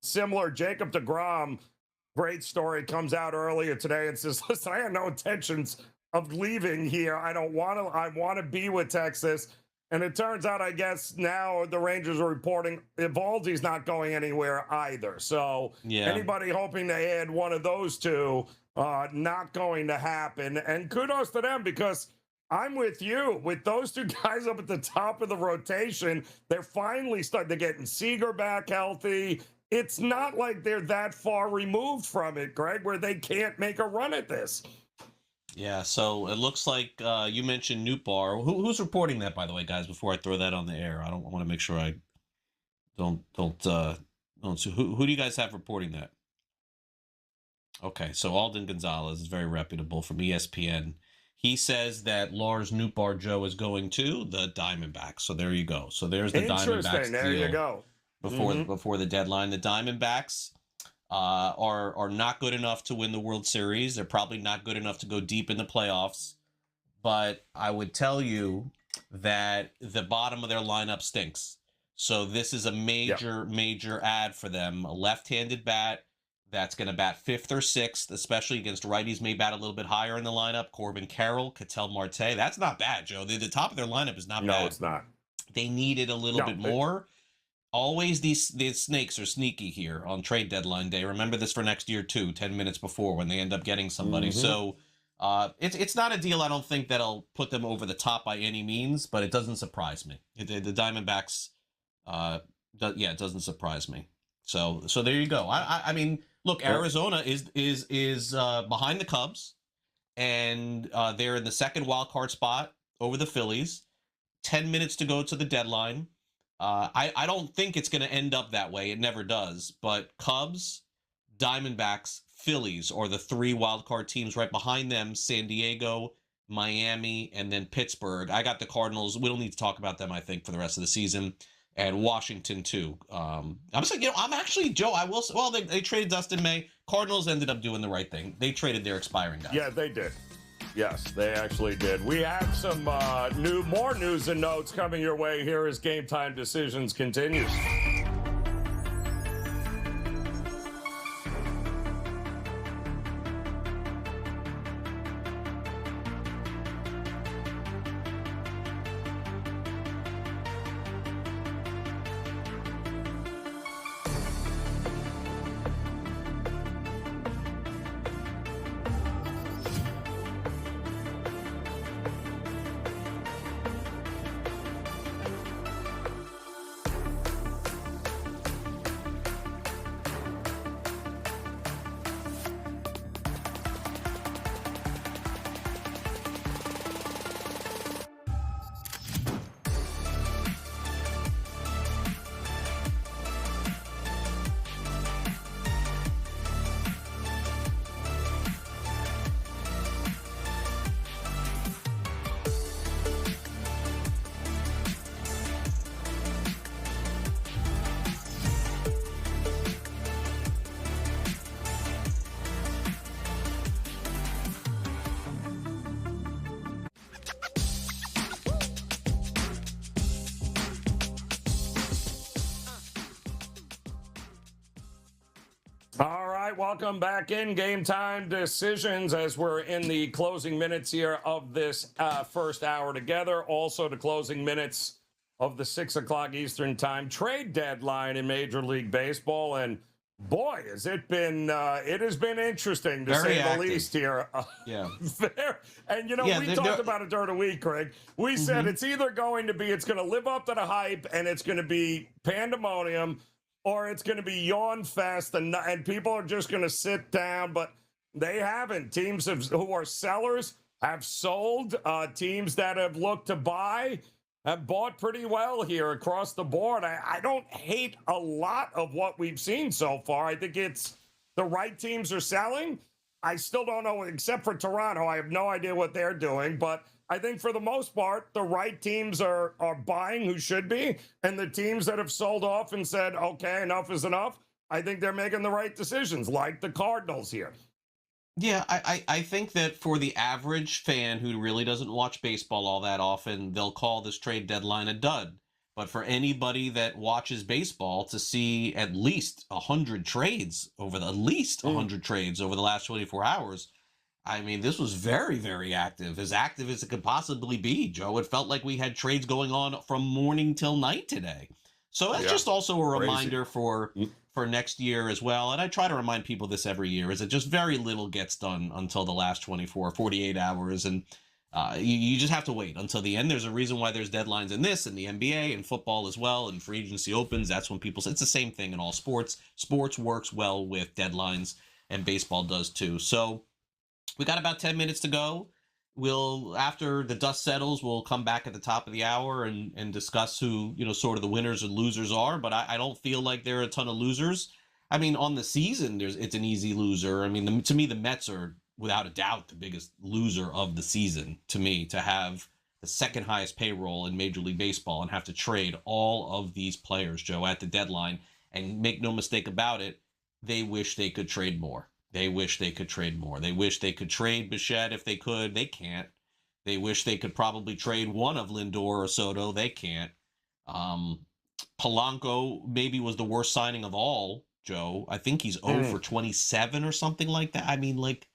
similar, Jacob deGrom, great story, comes out earlier today and says, listen, I had no intentions of leaving here. I want to be with Texas. And it turns out, I guess, now the Rangers are reporting Eovaldi's not going anywhere either. So anybody hoping to add one of those two, not going to happen. And kudos to them, because I'm with you. With those two guys up at the top of the rotation, they're finally starting to get Seager back healthy. It's not like they're that far removed from it, Greg, where they can't make a run at this. Yeah, so it looks like you mentioned Nootbaar. Who's reporting that, by the way, guys? Before I throw that on the air, I want to make sure I don't. So who do you guys have reporting that? Okay, so Alden Gonzalez is very reputable from ESPN. He says that Lars Nootbaar, Joe, is going to the Diamondbacks. So there you go. So there's the Diamondbacks there deal. You go. Before the deadline, the Diamondbacks are not good enough to win the World Series. They're probably not good enough to go deep in the playoffs. But I would tell you that the bottom of their lineup stinks. So this is a major ad for them. A left-handed bat that's going to bat fifth or sixth, especially against righties, may bat a little bit higher in the lineup. Corbin Carroll, Ketel Marte. That's not bad, Joe. The top of their lineup is not bad. No, it's not. They needed a little bit more. Always these snakes are sneaky here on trade deadline day. Remember this for next year too, 10 minutes before when they end up getting somebody. So it's not a deal I don't think that'll put them over the top by any means, but it doesn't surprise me. The Diamondbacks, it doesn't surprise me. So there you go. I mean, look, Arizona is behind the Cubs, and they're in the second wild card spot over the Phillies. 10 minutes to go to the deadline. I don't think it's going to end up that way. It never does. But Cubs, Diamondbacks, Phillies are the three wildcard teams. Right behind them, San Diego, Miami, and then Pittsburgh. I got the Cardinals. We don't need to talk about them, I think, for the rest of the season. And Washington, too. I'm saying, I'm actually, Joe, I will say, well, they traded Dustin May. Cardinals ended up doing the right thing. They traded their expiring guys. Yeah, they did. Yes, they actually did. We have some more news and notes coming your way here as Game Time Decisions continues. right, welcome back in Game Time Decisions as we're in the closing minutes here of this first hour together. Also the closing minutes of the 6 o'clock Eastern time trade deadline in Major League Baseball. And boy, has it been interesting to Very say active. the least here. Yeah. And, you know, we talked about it during the week, Craig. We said it's either going to live up to the hype and it's going to be pandemonium, or it's going to be yawn fest and people are just going to sit down, but they haven't. Teams who are sellers have sold. Teams that have looked to buy have bought pretty well here across the board. I don't hate a lot of what we've seen so far. I think it's the right teams are selling. I still don't know, except for Toronto. I have no idea what they're doing, but I think for the most part, the right teams are buying who should be, and the teams that have sold off and said, okay, enough is enough, I think they're making the right decisions, like the Cardinals here. Yeah, I think that for the average fan who really doesn't watch baseball all that often, they'll call this trade deadline a dud. But for anybody that watches baseball, to see at least 100 trades over the last 24 hours, I mean, this was very, very active as it could possibly be, Joe. It felt like we had trades going on from morning till night today. So that's just also a reminder for next year as well. And I try to remind people this every year, is that just very little gets done until the last 48 hours. And you just have to wait until the end. There's a reason why there's deadlines in this and the NBA and football as well. And free agency opens. That's when people say it's the same thing in all sports. Sports works well with deadlines, and baseball does too. So we got about 10 minutes to go. After the dust settles, we'll come back at the top of the hour and discuss who, sort of the winners and losers are. But I don't feel like there are a ton of losers. I mean, on the season, it's an easy loser. I mean, to me, the Mets are without a doubt the biggest loser of the season, to me, to have the second highest payroll in Major League Baseball and have to trade all of these players, Joe, at the deadline. And make no mistake about it, they wish they could trade more. They wish they could trade more. They wish they could trade Bichette if they could. They can't. They wish they could probably trade one of Lindor or Soto. They can't. Polanco maybe was the worst signing of all, Joe. I think he's 0 for 27 or something like that. I mean, like,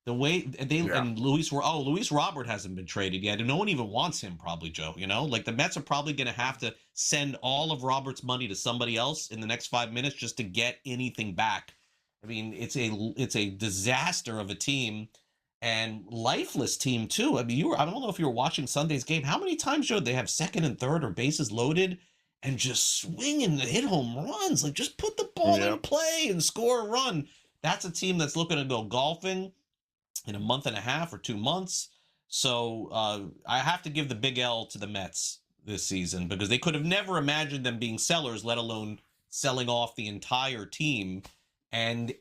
the way and Luis Robert hasn't been traded yet, and no one even wants him probably, Joe. Like, the Mets are probably going to have to send all of Robert's money to somebody else in the next 5 minutes just to get anything back. I mean, it's a disaster of a team, and lifeless team too. I mean, I don't know if you were watching Sunday's game. How many times, Joe, they have second and third or bases loaded and just swing and hit home runs? Like, just put the ball in play and score a run. That's a team that's looking to go golfing in a month and a half or 2 months. So I have to give the big L to the Mets this season, because they could have never imagined them being sellers, let alone selling off the entire team. And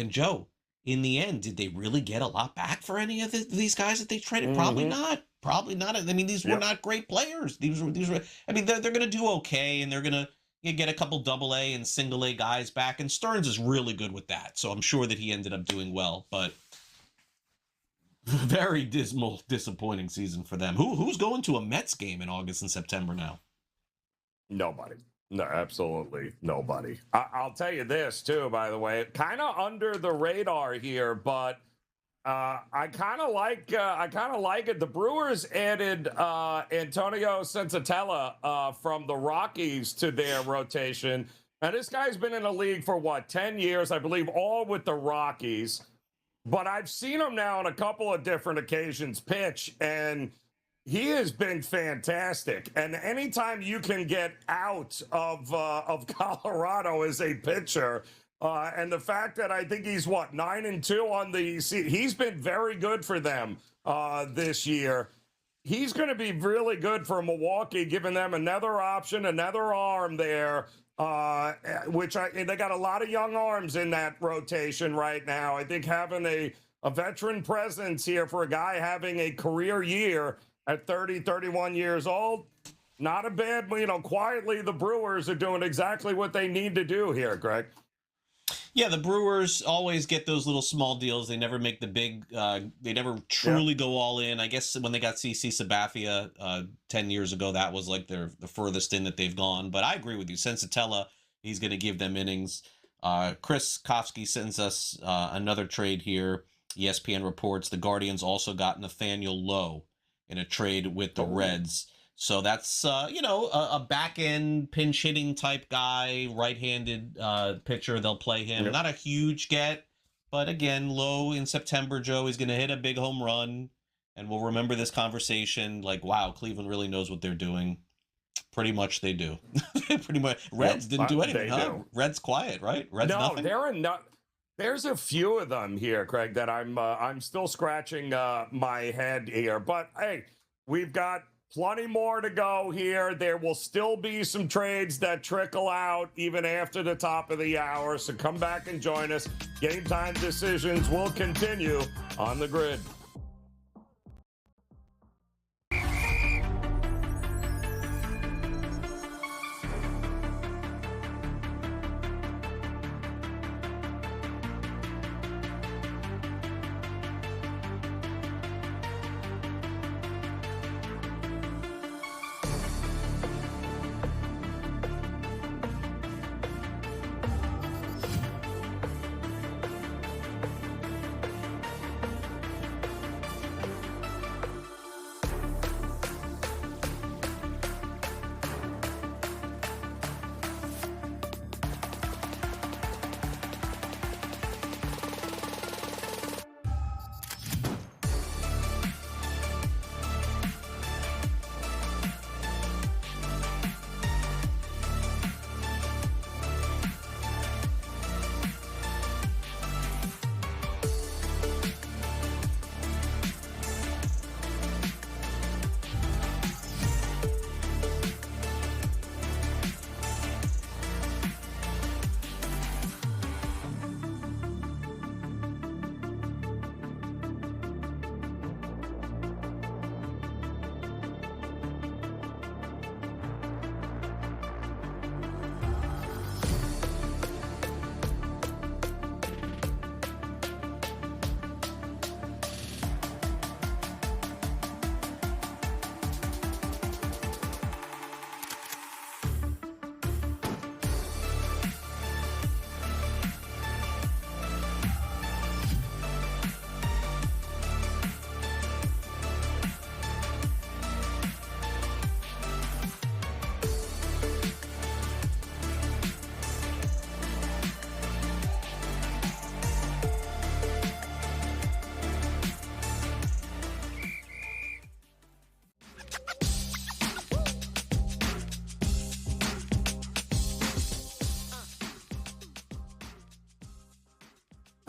Joe, in the end, did they really get a lot back for any of these guys that they traded? Probably not. Probably not. I mean, these were not great players. These were. I mean, they're going to do okay, and they're going to get a couple AA and single A guys back. And Stearns is really good with that, so I'm sure that he ended up doing well. But very dismal, disappointing season for them. Who's going to a Mets game in August and September now? Nobody. No, absolutely nobody. I'll tell you this too, by the way, kind of under the radar here, but I kind of like it. The Brewers added Antonio Senzatella from the Rockies to their rotation, and this guy's been in the league for 10 years, I believe, all with the Rockies. But I've seen him now on a couple of different occasions pitch, and he has been fantastic. And anytime you can get out of Colorado as a pitcher, and the fact that I think he's 9-2 on the season, he's been very good for them this year. He's going to be really good for Milwaukee, giving them another option, another arm there. They got a lot of young arms in that rotation right now. I think having a veteran presence here for a guy having a career year at 30, 31 years old, not a bad, quietly the Brewers are doing exactly what they need to do here, Greg. Yeah, the Brewers always get those little small deals. They never make the big, they never truly go all in. I guess when they got CC Sabathia 10 years ago, that was like the furthest in that they've gone. But I agree with you. Senzatella, he's going to give them innings. Chris Kofsky sends us another trade here. ESPN reports the Guardians also got Nathaniel Lowe in a trade with the Reds. So that's, a back-end pinch-hitting type guy, right-handed pitcher. They'll play him. Yep. Not a huge get, but again, Lowe in September, Joe, he's going to hit a big home run, and we'll remember this conversation like, wow, Cleveland really knows what they're doing. Pretty much they do. Pretty much. Reds didn't do anything, huh? Reds quiet, right? Reds nothing? There's a few of them here, Craig, that I'm still scratching my head here. But, hey, we've got plenty more to go here. There will still be some trades that trickle out even after the top of the hour. So come back and join us. Game Time Decisions will continue on the grid.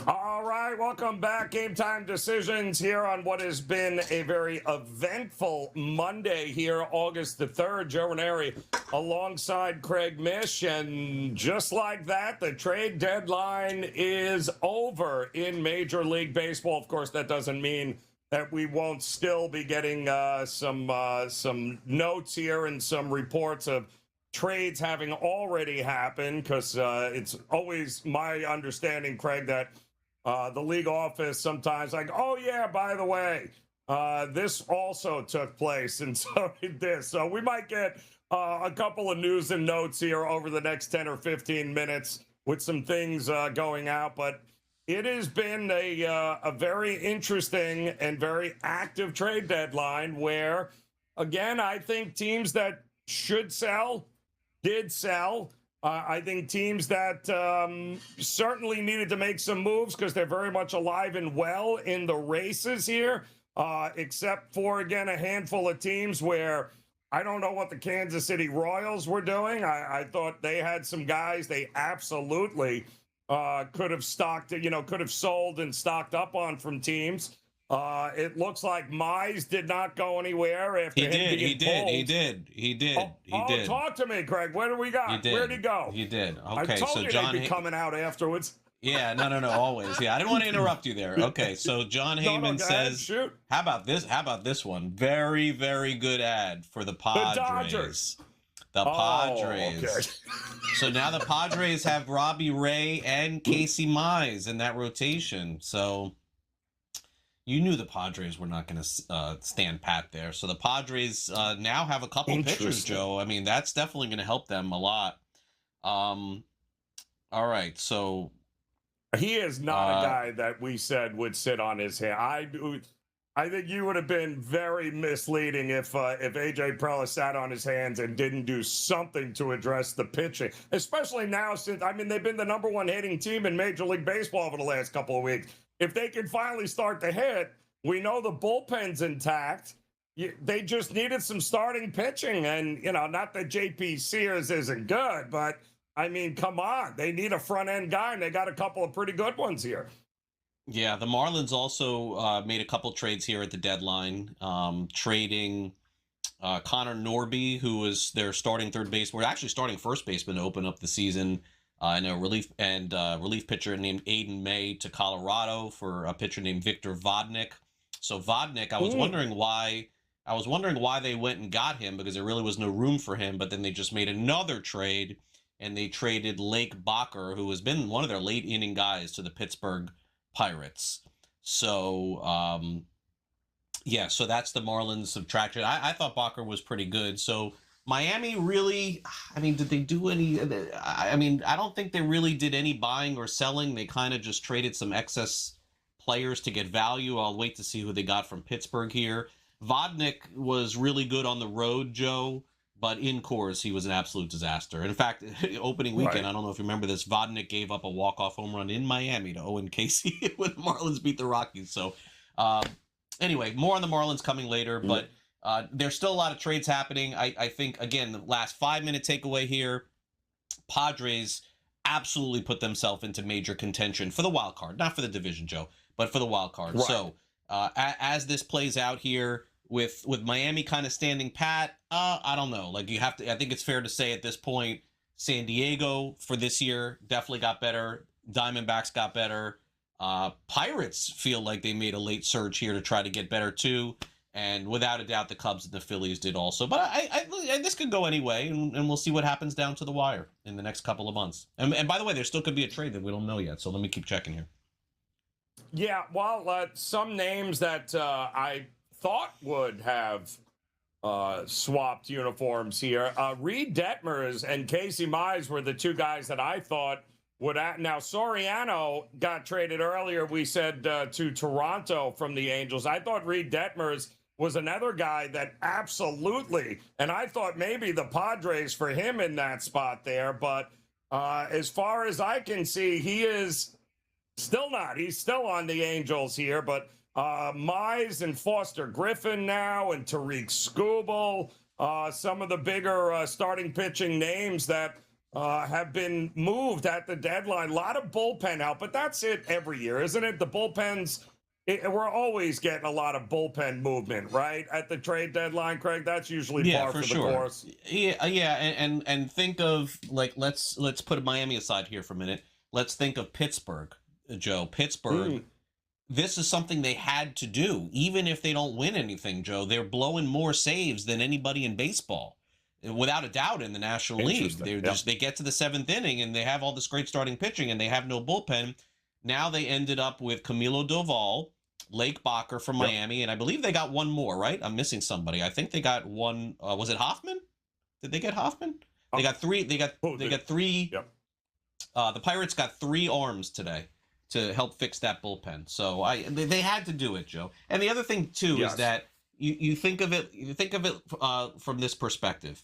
All right, welcome back. Game Time Decisions here on what has been a very eventful Monday here, August the 3rd. Joe Raineri alongside Craig Mish. And just like that, the trade deadline is over in Major League Baseball. Of course, that doesn't mean that we won't still be getting some notes here and some reports of trades having already happened, because it's always my understanding, Craig, that the league office sometimes like, oh, yeah, by the way, this also took place, and so did this. So we might get a couple of news and notes here over the next 10 or 15 minutes with some things going out. But it has been a very interesting and very active trade deadline where, again, I think teams that should sell did sell. I think teams that certainly needed to make some moves because they're very much alive and well in the races here, except for, again, a handful of teams where I don't know what the Kansas City Royals were doing. I thought they had some guys they absolutely could have could have sold and stocked up on from teams. It looks like Mize did not go anywhere after He did. Talk to me, Craig. What do we got? Where'd he go? He did. Okay, I told so you John they'd be coming out afterwards. Yeah, no, always. Yeah, I didn't want to interrupt you there. Okay, so John Heyman says, How about this one? Very, very good ad for the Padres. The Dodgers. The Padres. Okay. So now the Padres have Robbie Ray and Casey Mize in that rotation. So you knew the Padres were not going to stand pat there. So the Padres now have a couple pitchers, Joe. I mean, that's definitely going to help them a lot. All right, so He is not a guy that we said would sit on his hand. I think you would have been very misleading if AJ Preller sat on his hands and didn't do something to address the pitching, especially now since they've been the number one hitting team in Major League Baseball over the last couple of weeks. If they can finally start to hit, we know the bullpen's intact. They just needed some starting pitching, and not that JP Sears isn't good, but I mean, come on. They need a front end guy, and they got a couple of pretty good ones here. Yeah, the Marlins also made a couple trades here at the deadline, trading Connor Norby, who was their starting third baseman, actually starting first baseman to open up the season, and a relief pitcher named Aiden May to Colorado for a pitcher named Victor Vodnik. So Vodnik, I was wondering why they went and got him, because there really was no room for him. But then they just made another trade, and they traded Lake Bacher, who has been one of their late inning guys, to the Pittsburgh Pirates. So, so that's the Marlins subtraction. I thought Bacher was pretty good. So Miami really, did they do any? I don't think they really did any buying or selling. They kind of just traded some excess players to get value. I'll wait to see who they got from Pittsburgh here. Vodnik was really good on the road, Joe, but in course, he was an absolute disaster. In fact, opening weekend, I don't know if you remember this, Vodnik gave up a walk-off home run in Miami to Owen Casey when the Marlins beat the Rockies. So anyway, more on the Marlins coming later, but there's still a lot of trades happening. I think, again, the last 5-minute takeaway here, Padres absolutely put themselves into major contention for the wild card, not for the division, Joe, but for the wild card. Right. So as this plays out here, with Miami kind of standing pat, I don't know. I think it's fair to say at this point, San Diego for this year definitely got better. Diamondbacks got better. Pirates feel like they made a late surge here to try to get better too. And without a doubt, the Cubs and the Phillies did also. But I this could go anyway, and we'll see what happens down to the wire in the next couple of months. And by the way, there still could be a trade that we don't know yet. So let me keep checking here. Yeah, well, some names that I thought would have swapped uniforms here. Reed Detmers and Casey Mize were the two guys that I thought would now Soriano got traded earlier, we said, to Toronto from the Angels. I thought Reed Detmers was another guy that absolutely, and I thought maybe the Padres for him in that spot there, but as far as I can see, he is still not. He's still on the Angels here, but Mize and Foster Griffin now, and Tariq Skubal, some of the bigger starting pitching names that have been moved at the deadline. A lot of bullpen help, but that's it every year, isn't it? The bullpens, we're always getting a lot of bullpen movement, right? At the trade deadline, Craig, that's usually par for the course. And think of, let's put Miami aside here for a minute. Let's think of Pittsburgh, Joe. Pittsburgh. This is something they had to do, even if they don't win anything, Joe. They're blowing more saves than anybody in baseball, without a doubt, in the National League. They get to the 7th inning, and they have all this great starting pitching, and they have no bullpen. Now they ended up with Camilo Doval, Lake Bacher from Miami, and I believe they got one more, right? I'm missing somebody. I think they got one. Was it Hoffman? Did they get Hoffman? They got three. They got three. Yep. The Pirates got 3 arms today to help fix that bullpen. So they had to do it, Joe. And the other thing too is that you think of it from this perspective.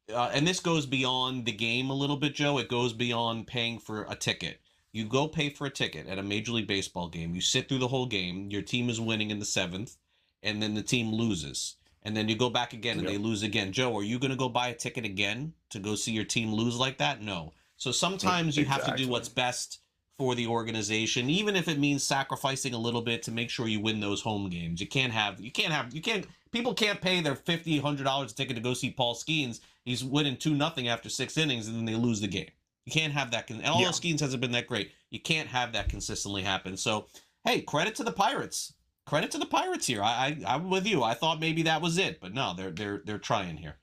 And this goes beyond the game a little bit, Joe. It goes beyond paying for a ticket. You go pay for a ticket at a Major League Baseball game. You sit through the whole game. Your team is winning in the 7th, and then the team loses. And then you go back again, and they lose again. Joe, are you going to go buy a ticket again to go see your team lose like that? No. So sometimes you have to do what's best for the organization, even if it means sacrificing a little bit to make sure you win those home games. People can't pay their $50, $100 ticket to go see Paul Skeens. He's winning 2-0 after 6 innings, and then they lose the game. You can't have that. And although Skeens hasn't been that great, you can't have that consistently happen. So, hey, credit to the Pirates. Credit to the Pirates here. I'm with you. I thought maybe that was it, but no, they're trying here.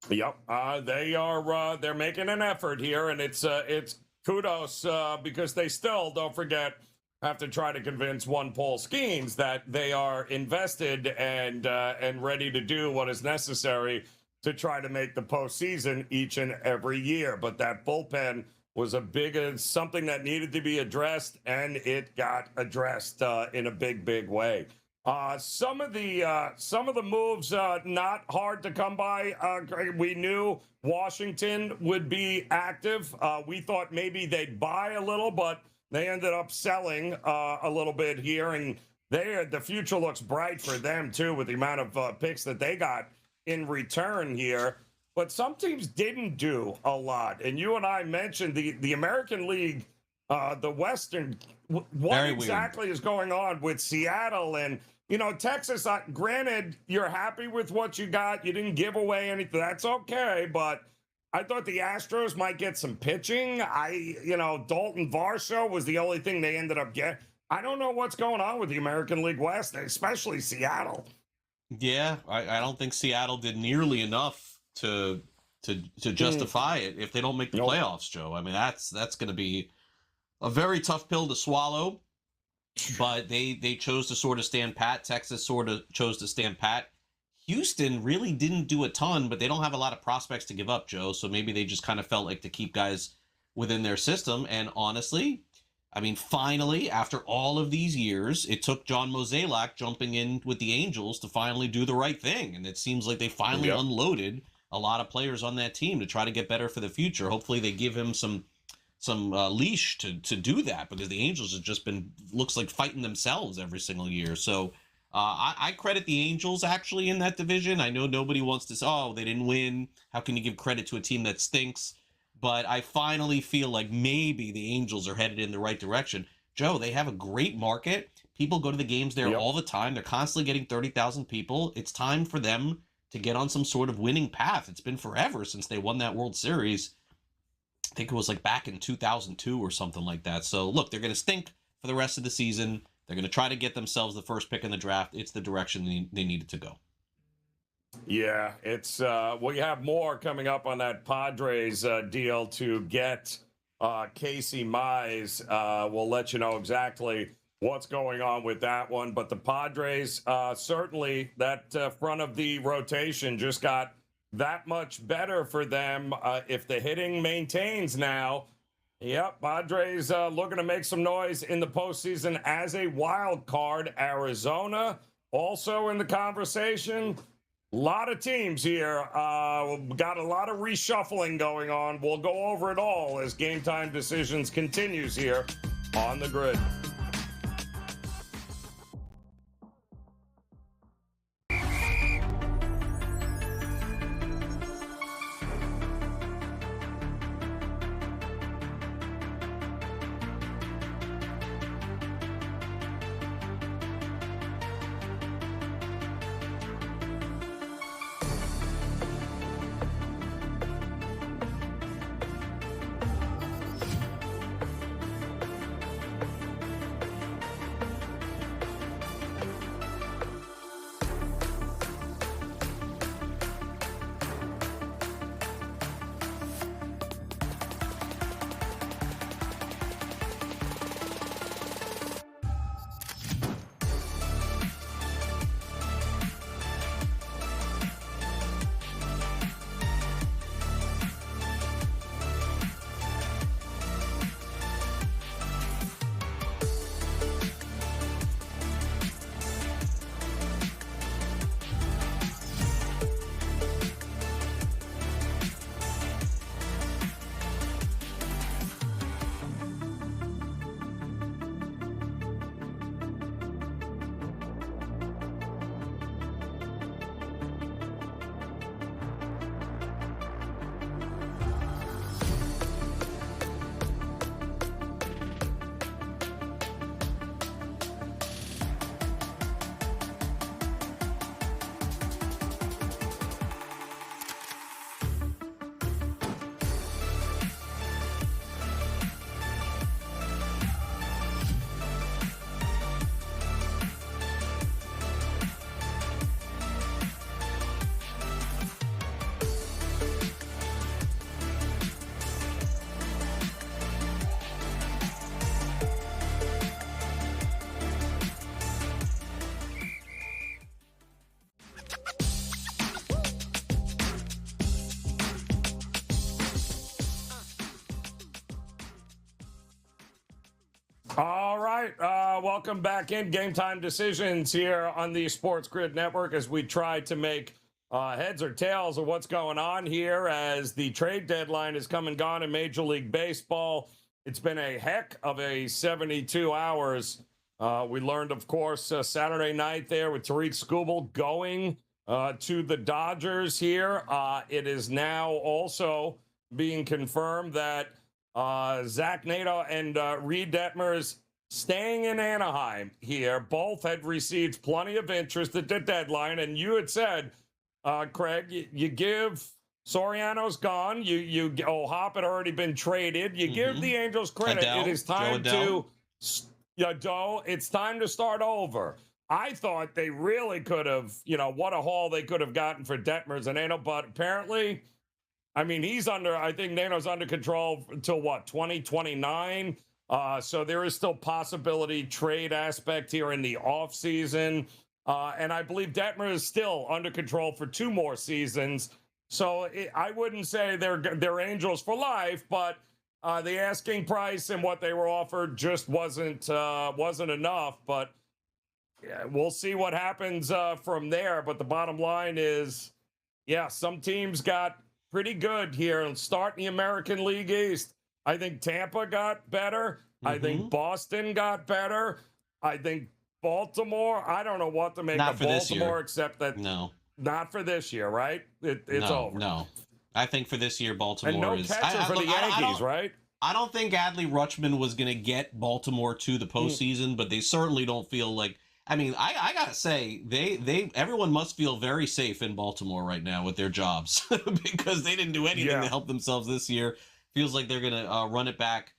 Yep, they're making an effort here, and it's kudos because they still, don't forget, have to try to convince one Paul Skeens that they are invested and ready to do what is necessary to try to make the postseason each and every year. But that bullpen was something that needed to be addressed, and it got addressed in a big way. Some of the moves not hard to come by. We knew Washington would be active. We thought maybe they'd buy a little, but they ended up selling a little bit here, and the future looks bright for them too with the amount of picks that they got in return here. But some teams didn't do a lot, and you and I mentioned the American League, the Western. What exactly is going on with Seattle and? Texas, granted, you're happy with what you got. You didn't give away anything. That's okay. But I thought the Astros might get some pitching. Dalton Varsho was the only thing they ended up getting. I don't know what's going on with the American League West, especially Seattle. Yeah, I don't think Seattle did nearly enough to justify it if they don't make the playoffs, Joe. I mean, that's going to be a very tough pill to swallow. But they chose to sort of stand pat. Texas sort of chose to stand pat. Houston really didn't do a ton, but they don't have a lot of prospects to give up, Joe. So maybe they just kind of felt like to keep guys within their system. And honestly, I mean, finally, after all of these years, it took John Mozeliak jumping in with the Angels to finally do the right thing. And it seems like they finally unloaded a lot of players on that team to try to get better for the future. Hopefully they give him some leash to do that, because the Angels have just been, looks like, fighting themselves every single year. So I credit the Angels actually in that division. I know nobody wants to say, oh, they didn't win. How can you give credit to a team that stinks? But I finally feel like maybe the Angels are headed in the right direction. Joe, they have a great market. People go to the games there all the time. They're constantly getting 30,000 people. It's time for them to get on some sort of winning path. It's been forever since they won that World Series. I think it was like back in 2002 or something like that. So look, they're going to stink for the rest of the season. They're going to try to get themselves the first pick in the draft. It's the direction they needed to go. Yeah, it's we have more coming up on that Padres deal to get Casey Mize. We'll let you know exactly what's going on with that one. But the Padres, certainly that front of the rotation just got that much better for them if the hitting maintains now. Yep, Padres looking to make some noise in the postseason as a wild card. Arizona also in the conversation. A lot of teams here. Got a lot of reshuffling going on. We'll go over it all as Game Time Decisions continues here on the Grid. All right. Welcome back in Game Time Decisions here on the Sports Grid Network as we try to make heads or tails of what's going on here as the trade deadline has come and gone in Major League Baseball. It's been a heck of a 72 hours. We learned, of course, Saturday night there with Tariq Skubal going to the Dodgers here. It is now also being confirmed that Zach Nato and Reed Detmers staying in Anaheim here. Both had received plenty of interest at the deadline. And you had said, Craig, you give Soriano's gone. Hop had already been traded. You give the Angels credit. Adele, it is time it's time to start over. I thought they really could have, what a haul they could have gotten for Detmers and Nato, but apparently, I mean, I think Nano's under control until 2029. So there is still possibility trade aspect here in the offseason. And I believe Detmer is still under control for 2 more seasons. So I wouldn't say they're Angels for life, but the asking price and what they were offered just wasn't enough. But yeah, we'll see what happens from there. But the bottom line is, some teams got pretty good here and start in the American League East. I think Tampa got better. I think Boston got better. I think Baltimore, I don't know what to make of Baltimore except that not for this year, right? It's over. No. I think for this year, Baltimore and no catcher for the Yankees, right? I don't think Adley Rutschman was going to get Baltimore to the postseason, but they certainly don't feel like. I mean, I gotta say, everyone must feel very safe in Baltimore right now with their jobs because they didn't do anything to help themselves this year. Feels like they're gonna run it back.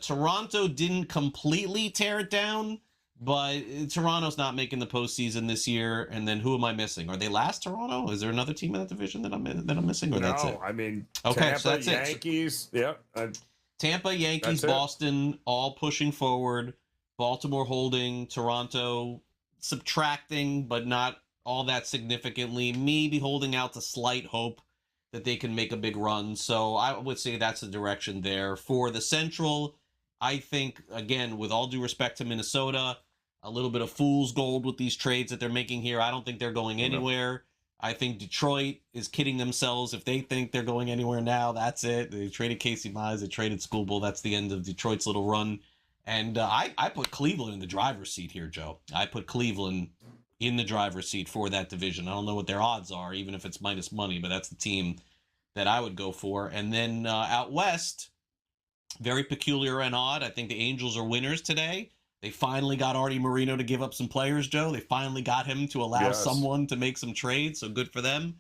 Toronto didn't completely tear it down, but Toronto's not making the postseason this year. And then who am I missing? Are they last, Toronto? Is there another team in that division that I'm missing? Or that's it? I mean, okay, Tampa, so that's Yankees. it. Tampa, Yankees, Boston, all pushing forward. Baltimore holding, Toronto subtracting, but not all that significantly. Maybe holding out to slight hope that they can make a big run. So I would say that's the direction there. For the Central, I think, again, with all due respect to Minnesota, a little bit of fool's gold with these trades that they're making here. I don't think they're going anywhere. I think Detroit is kidding themselves if they think they're going anywhere now. That's it. They traded Casey Mize. They traded Skubal. That's the end of Detroit's little run. And I put Cleveland in the driver's seat here, Joe. I put Cleveland in the driver's seat for that division. I don't know what their odds are, even if it's minus money, but that's the team that I would go for. And then out west, very peculiar and odd. I think the Angels are winners today. They finally got Artie Moreno to give up some players, Joe. They finally got him to allow someone to make some trades, so good for them.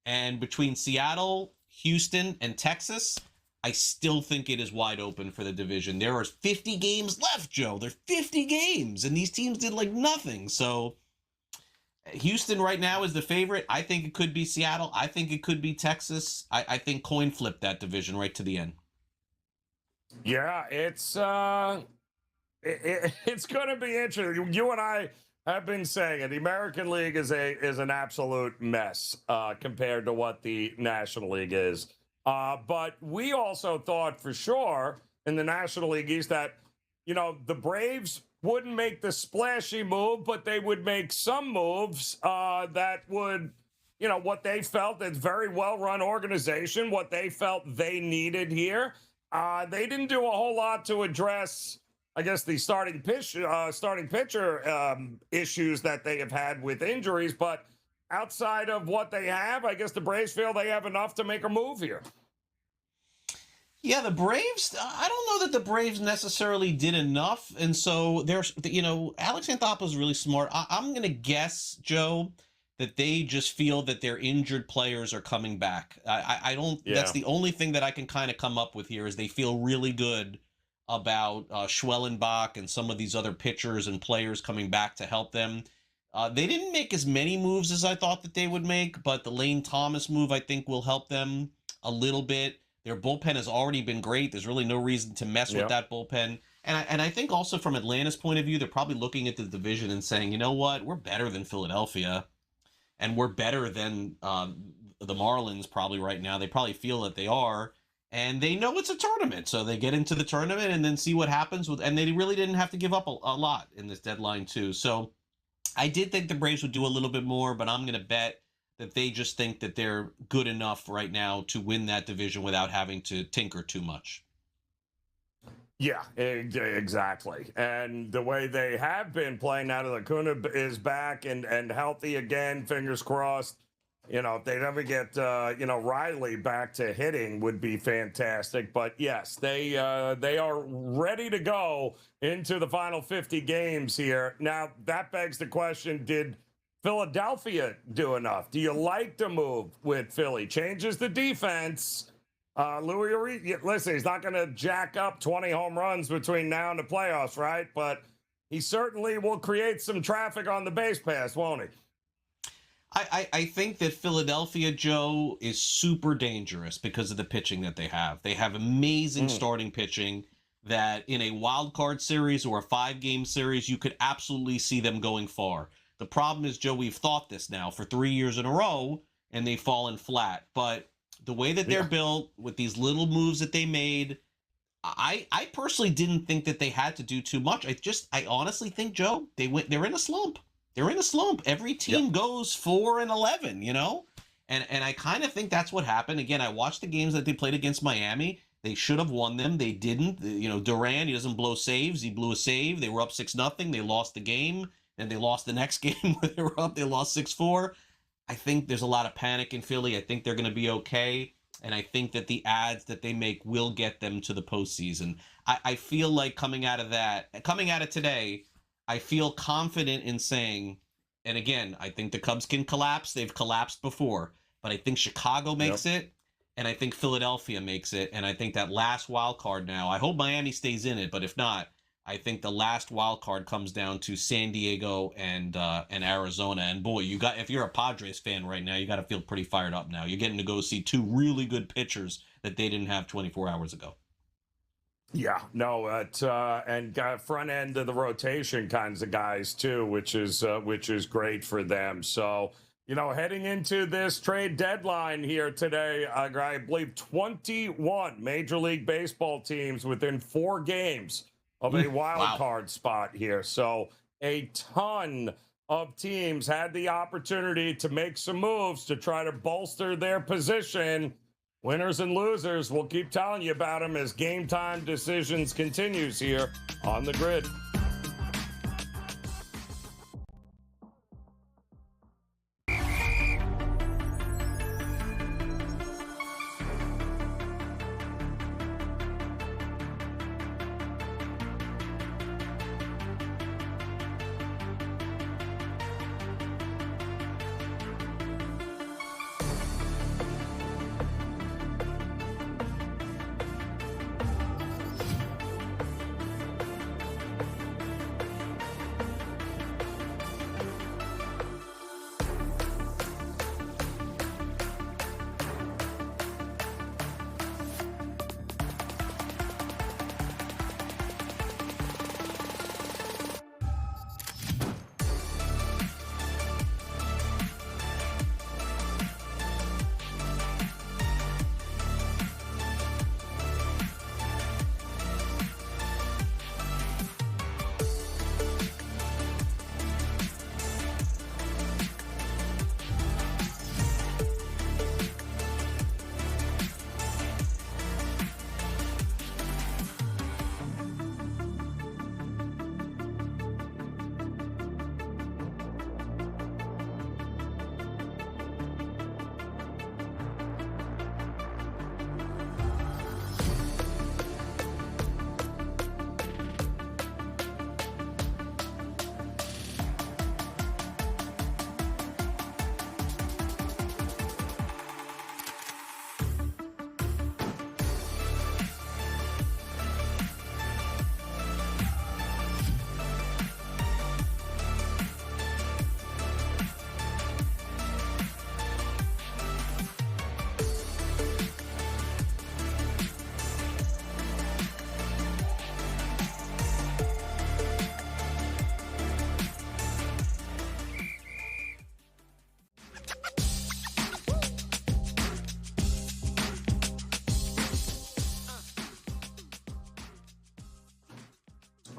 And between Seattle, Houston, and Texas, I still think it is wide open for the division. There are 50 games left, Joe. There are 50 games, and these teams did like nothing. So Houston right now is the favorite. I think it could be Seattle. I think it could be Texas. I think coin flip that division right to the end. Yeah, it's going to be interesting. You and I have been saying it. The American League is an absolute mess compared to what the National League is. But we also thought for sure in the National League East that, the Braves wouldn't make the splashy move, but they would make some moves that would, what they felt, it's very well-run organization, what they felt they needed here. They didn't do a whole lot to address, I guess, the starting pitcher issues that they have had with injuries, but outside of what they have, I guess the Braves feel they have enough to make a move here. Yeah, the Braves, I don't know that the Braves necessarily did enough. And so there's, Alex Anthopoulos is really smart. I'm going to guess, Joe, that they just feel that their injured players are coming back. I don't, that's the only thing that I can kind of come up with here is they feel really good about Schwellenbach and some of these other pitchers and players coming back to help them. They didn't make as many moves as I thought that they would make, but the Lane Thomas move, I think, will help them a little bit. Their bullpen has already been great. There's really no reason to mess with that bullpen. And I think also from Atlanta's point of view, they're probably looking at the division and saying, you know what, we're better than Philadelphia, and we're better than the Marlins probably right now. They probably feel that they are. and they know it's a tournament, so they get into the tournament and then see what happens with. And they really didn't have to give up a lot in this deadline too. So I did think the Braves would do a little bit more, but I'm going to bet that they just think that they're good enough right now to win that division without having to tinker too much. Yeah, exactly. And the way they have been playing now that Acuna is back and healthy again, fingers crossed. You know, if they'd ever get, Riley back to hitting would be fantastic. But yes, they are ready to go into the final 50 games here. Now, that begs the question, did Philadelphia do enough? Do you like the move with Philly? Changes the defense. Louis Urias, listen, he's not going to jack up 20 home runs between now and the playoffs, right? But he certainly will create some traffic on the base pass, won't he? I think that Philadelphia, Joe, is super dangerous because of the pitching that they have. They have amazing starting pitching that in a wild card series or a 5-game series, you could absolutely see them going far. The problem is, Joe, we've thought this now for 3 years in a row, and they've fallen flat. But the way that they're built with these little moves that they made, I personally didn't think that they had to do too much. I honestly think, Joe, they're in a slump. They're in a slump. Every team goes 4-11, you know? And I kind of think that's what happened. Again, I watched the games that they played against Miami. They should have won them. They didn't. You know, Duran, he doesn't blow saves. He blew a save. They were up 6-0. They lost the game. And they lost the next game where they were up. They lost 6-4. I think there's a lot of panic in Philly. I think they're going to be okay. And I think that the ads that they make will get them to the postseason. I feel like coming out of today, I feel confident in saying, and again, I think the Cubs can collapse. They've collapsed before. But I think Chicago makes it, and I think Philadelphia makes it. And I think that last wild card now, I hope Miami stays in it. But if not, I think the last wild card comes down to San Diego and Arizona. And boy, if you're a Padres fan right now, you got to feel pretty fired up now. You're getting to go see 2 really good pitchers that they didn't have 24 hours ago. Yeah, no, and front end of the rotation kinds of guys too, which is great for them. So, you know, heading into this trade deadline here today, I believe 21 Major League Baseball teams within 4 games of a wild card spot here. So a ton of teams had the opportunity to make some moves to try to bolster their position. Winners and losers, we'll keep telling you about them as Game Time Decisions continues here on the Grid.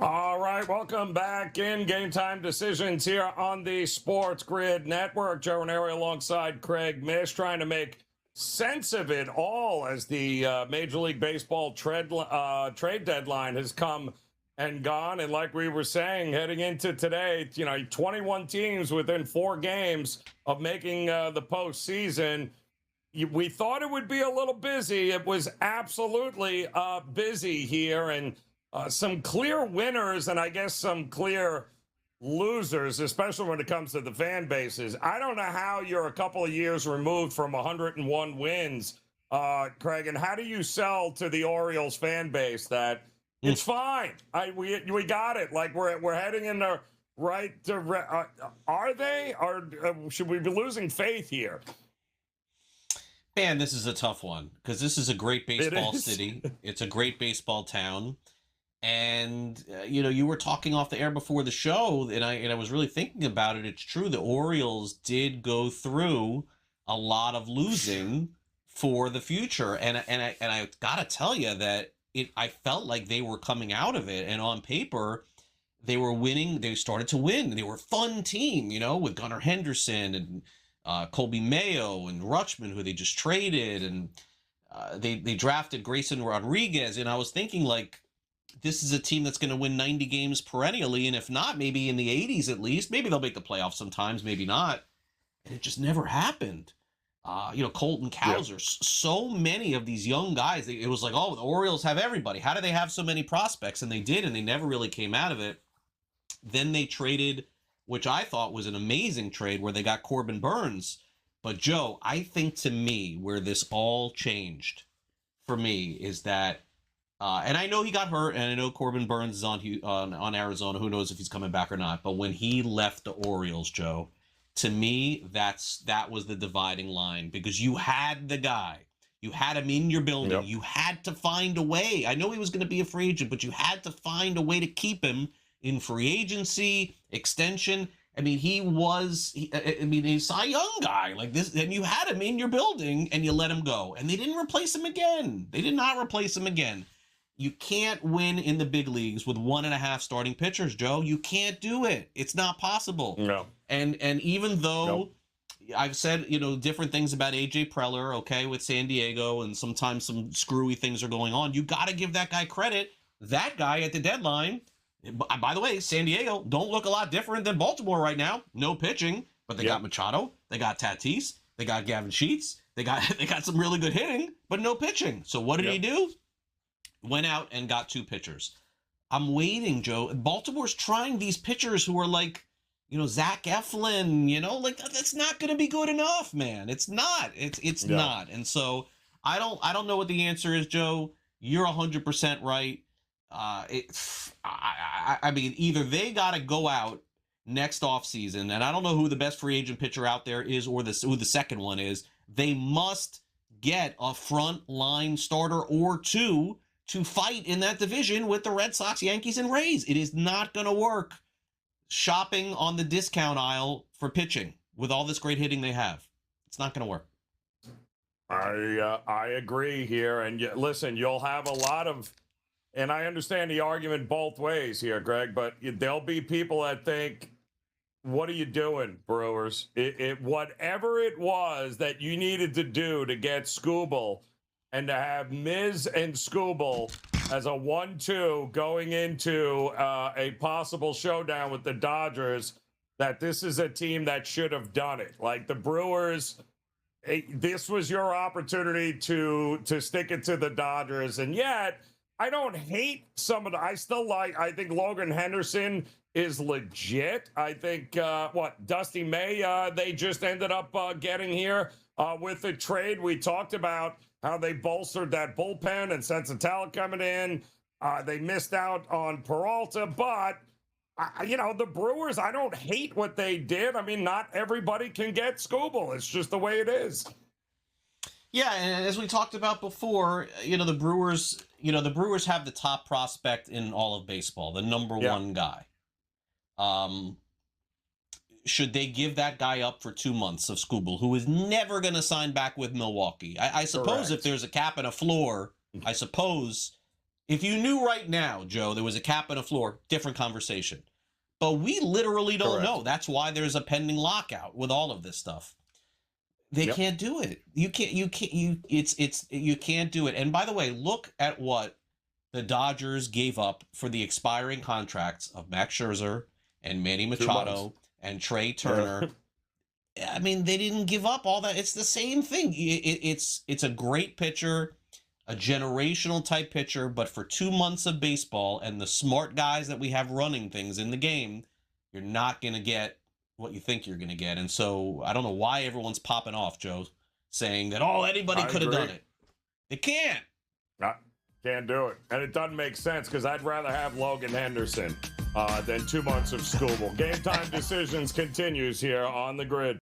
All right, welcome back in Game Time Decisions here on the Sports Grid Network. Joe Raineri alongside Craig Mish, trying to make sense of it all as the Major League Baseball trade deadline has come and gone. And like we were saying, heading into today, 21 teams within 4 games of making the postseason. We thought it would be a little busy. It was absolutely busy here, and some clear winners and I guess some clear losers, especially when it comes to the fan bases. I don't know how you're a couple of years removed from 101 wins, Craig, and how do you sell to the Orioles fan base that it's fine? We got it. Like we're heading in the right direction. Are they? Or should we be losing faith here? Man, this is a tough one because this is a great baseball city. It's a great baseball town. And, you were talking off the air before the show, and I was really thinking about it. It's true. The Orioles did go through a lot of losing for the future. And I got to tell you that I felt like they were coming out of it. And on paper, they were winning. They started to win. They were a fun team, with Gunnar Henderson and Colby Mayo and Rutschman, who they just traded. And they drafted Grayson Rodriguez. And I was thinking, like, this is a team that's going to win 90 games perennially, and if not, maybe in the 80s at least. Maybe they'll make the playoffs sometimes, maybe not. And it just never happened. Colton Cowser, so many of these young guys, it was like, oh, the Orioles have everybody. How do they have so many prospects? And they did, and they never really came out of it. Then they traded, which I thought was an amazing trade, where they got Corbin Burns. But, Joe, I think to me where this all changed for me is that and I know he got hurt, and I know Corbin Burns is on Arizona. Who knows if he's coming back or not? But when he left the Orioles, Joe, to me, that was the dividing line, because you had the guy, you had him in your building, yep. You had to find a way. I know he was going to be a free agent, but you had to find a way to keep him in free agency, extension. I mean, he's a Cy Young guy like this, and you had him in your building, and you let him go, and they didn't replace him again. They did not replace him again. You can't win in the big leagues with 1.5 starting pitchers, Joe. You can't do it. It's not possible. No. And even though I've said, different things about AJ Preller, okay, with San Diego, and sometimes some screwy things are going on, you got to give that guy credit. That guy at the deadline, by the way, San Diego don't look a lot different than Baltimore right now. No pitching, but they got Machado, they got Tatis, they got Gavin Sheets, they got some really good hitting, but no pitching. So what did he do? Went out and got 2 pitchers. I'm waiting, Joe. Baltimore's trying these pitchers who are like, Zach Eflin, like that's not going to be good enough, man. It's not. It's not. And so I don't know what the answer is, Joe. You're 100% right. I mean, either they got to go out next offseason, and I don't know who the best free agent pitcher out there is, or who the second one is. They must get a front line starter or 2 to fight in that division with the Red Sox, Yankees, and Rays. It is not going to work shopping on the discount aisle for pitching with all this great hitting they have. It's not going to work. I agree here. And listen, you'll have a lot of, and I understand the argument both ways here, Greg, but there'll be people that think, what are you doing, Brewers? Whatever it was that you needed to do to get Skubal, and to have Miz and Skubal as a 1-2 going into a possible showdown with the Dodgers, that this is a team that should have done it. Like the Brewers, this was your opportunity to stick it to the Dodgers. And yet, I don't hate some of the, I think Logan Henderson is legit. I think, Dusty May, they just ended up getting here with the trade. We talked about how they bolstered that bullpen and Sensatella coming in. They missed out on Peralta, but, the Brewers, I don't hate what they did. I mean, not everybody can get Skubal. It's just the way it is. Yeah, and as we talked about before, the Brewers have the top prospect in all of baseball, the number one guy. Should they give that guy up for 2 months of Skubal, who is never going to sign back with Milwaukee? I suppose if there's a cap and a floor, I suppose If you knew right now, Joe, there was a cap and a floor, different conversation. But we literally don't know. That's why there's a pending lockout with all of this stuff. They can't do it. You can't do it. And by the way, look at what the Dodgers gave up for the expiring contracts of Max Scherzer and Manny Machado and Trey Turner. I mean, they didn't give up all that. It's the same thing. It's a great pitcher, a generational type pitcher, but for 2 months of baseball and the smart guys that we have running things in the game, you're not going to get what you think you're going to get. And so I don't know why everyone's popping off, Joe, saying that, anybody could have done it. They can't. Can't do it. And it doesn't make sense because I'd rather have Logan Henderson than 2 months of Scooble. Game Time Decisions continues here on the Grid.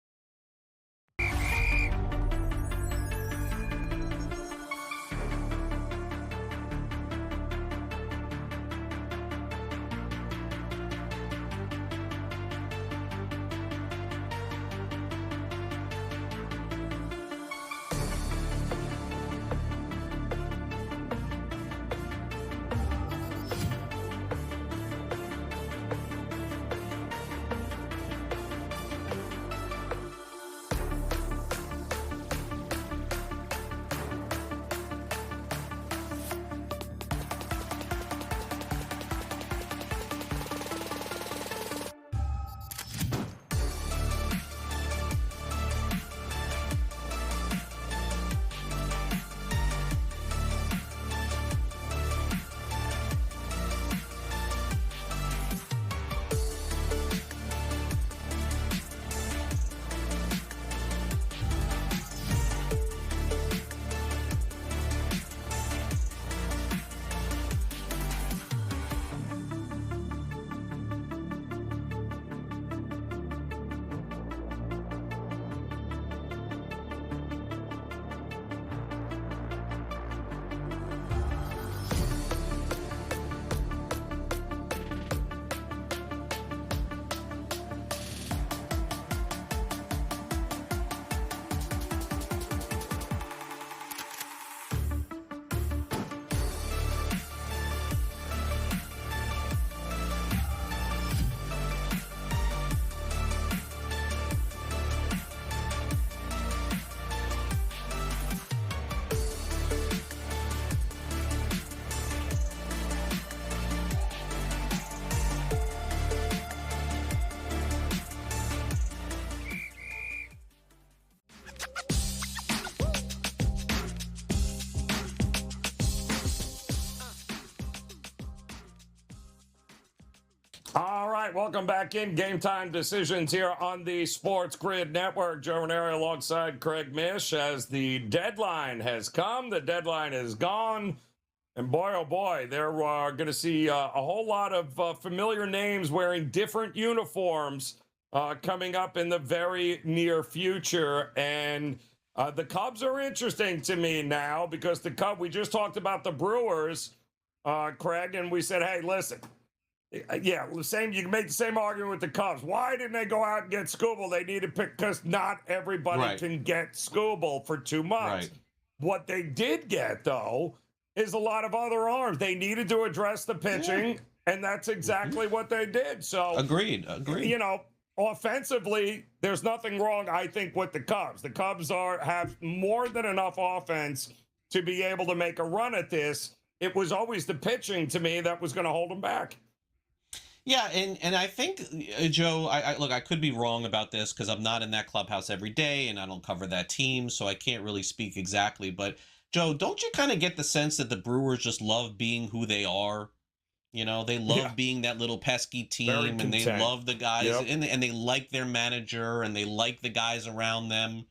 All right, welcome back in. Game Time Decisions here on the Sports Grid Network. Joe Raineri alongside Craig Mish as the deadline has come. The deadline is gone. And boy, oh boy, there are going to see a whole lot of familiar names wearing different uniforms coming up in the very near future. And the Cubs are interesting to me now because we just talked about the Brewers, Craig, and we said, hey, listen. Yeah, you can make the same argument with the Cubs. Why didn't they go out and get Scooble? They need to pick because not everybody can get Scooble for 2 months. What they did get, though, is a lot of other arms. They needed to address the pitching, and that's exactly what they did. So agreed. You know, offensively, there's nothing wrong, I think, with the Cubs. The Cubs have more than enough offense to be able to make a run at this. It was always the pitching, to me, that was going to hold them back. Yeah, and I think, Joe, I could be wrong about this because I'm not in that clubhouse every day and I don't cover that team, so I can't really speak exactly. But, Joe, don't you kind of get the sense that the Brewers just love being who they are? You know, they love being that little pesky team, and they love the guys, and they like their manager, and they like the guys around them.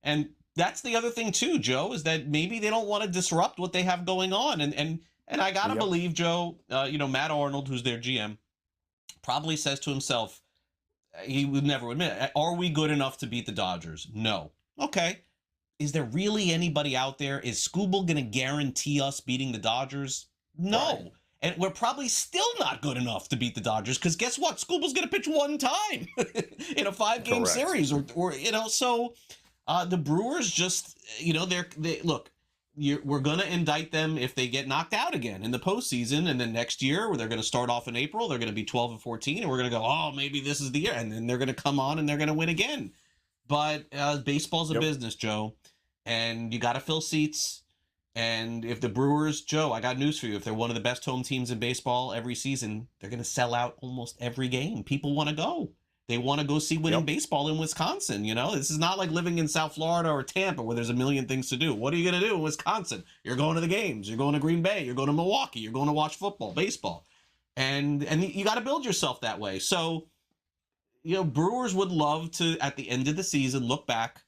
And that's the other thing, too, Joe, is that maybe they don't want to disrupt what they have going on. And I got to believe, Joe, Matt Arnold, who's their GM, probably says to himself, he would never admit, are we good enough to beat the Dodgers? No. Okay. Is there really anybody out there? Is Scooble going to guarantee us beating the Dodgers? No. Right. And we're probably still not good enough to beat the Dodgers because guess what? Scooble's going to pitch one time in a 5-game series or so the Brewers just, look, we're going to indict them if they get knocked out again in the postseason. And then next year, where they're going to start off in April, they're going to be 12-14, and we're going to go, oh, maybe this is the year. And then they're going to come on and they're going to win again. But baseball's a business, Joe, and you got to fill seats. And if the Brewers, Joe, I got news for you. If they're one of the best home teams in baseball every season, they're going to sell out almost every game. People want to go. They want to go see winning baseball in Wisconsin. You know, this is not like living in South Florida or Tampa where there's a million things to do. What are you going to do in Wisconsin? You're going to the games. You're going to Green Bay. You're going to Milwaukee. You're going to watch football, baseball. And you got to build yourself that way. So, you know, Brewers would love to, at the end of the season, look back,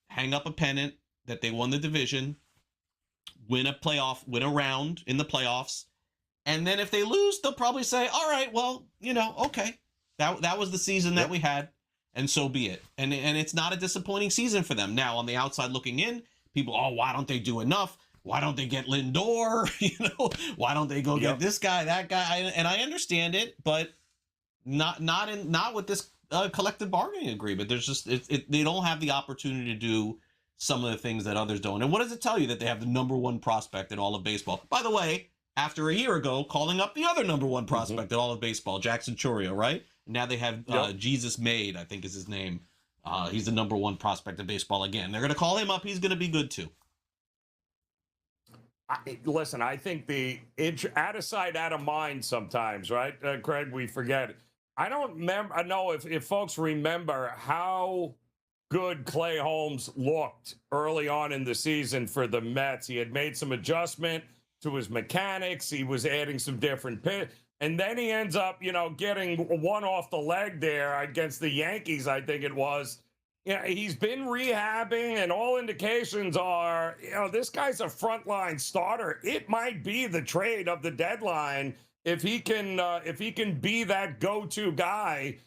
hang up a pennant that they won the division, win a round in the playoffs. And then if they lose, they'll probably say, all right, well, you know, okay. That was the season that we had, and so be it. And it's not a disappointing season for them. Now, on the outside looking in, people, oh, why don't they do enough? Why don't they get Lindor? You know, why don't they go get this guy, that guy? And I understand it, but not with this collective bargaining agreement. There's just they don't have the opportunity to do some of the things that others don't. And what does it tell you that they have the number one prospect in all of baseball? By the way, after a year ago, calling up the other number one prospect in all of baseball, Jackson Chourio, right? Now they have Jesus Made, I think is his name. He's the number one prospect in baseball again. They're going to call him up. He's going to be good too. Listen, I think out of sight, out of mind sometimes, right, Craig? We forget. I don't remember. I know if folks remember how good Clay Holmes looked early on in the season for the Mets. He had made some adjustment to his mechanics. He was adding some different pitch. And then he ends up, you know, getting one off the leg there against the Yankees, I think it was. You know, he's been rehabbing, and all indications are, you know, this guy's a frontline starter. It might be the trade of the deadline if he can be that go-to guy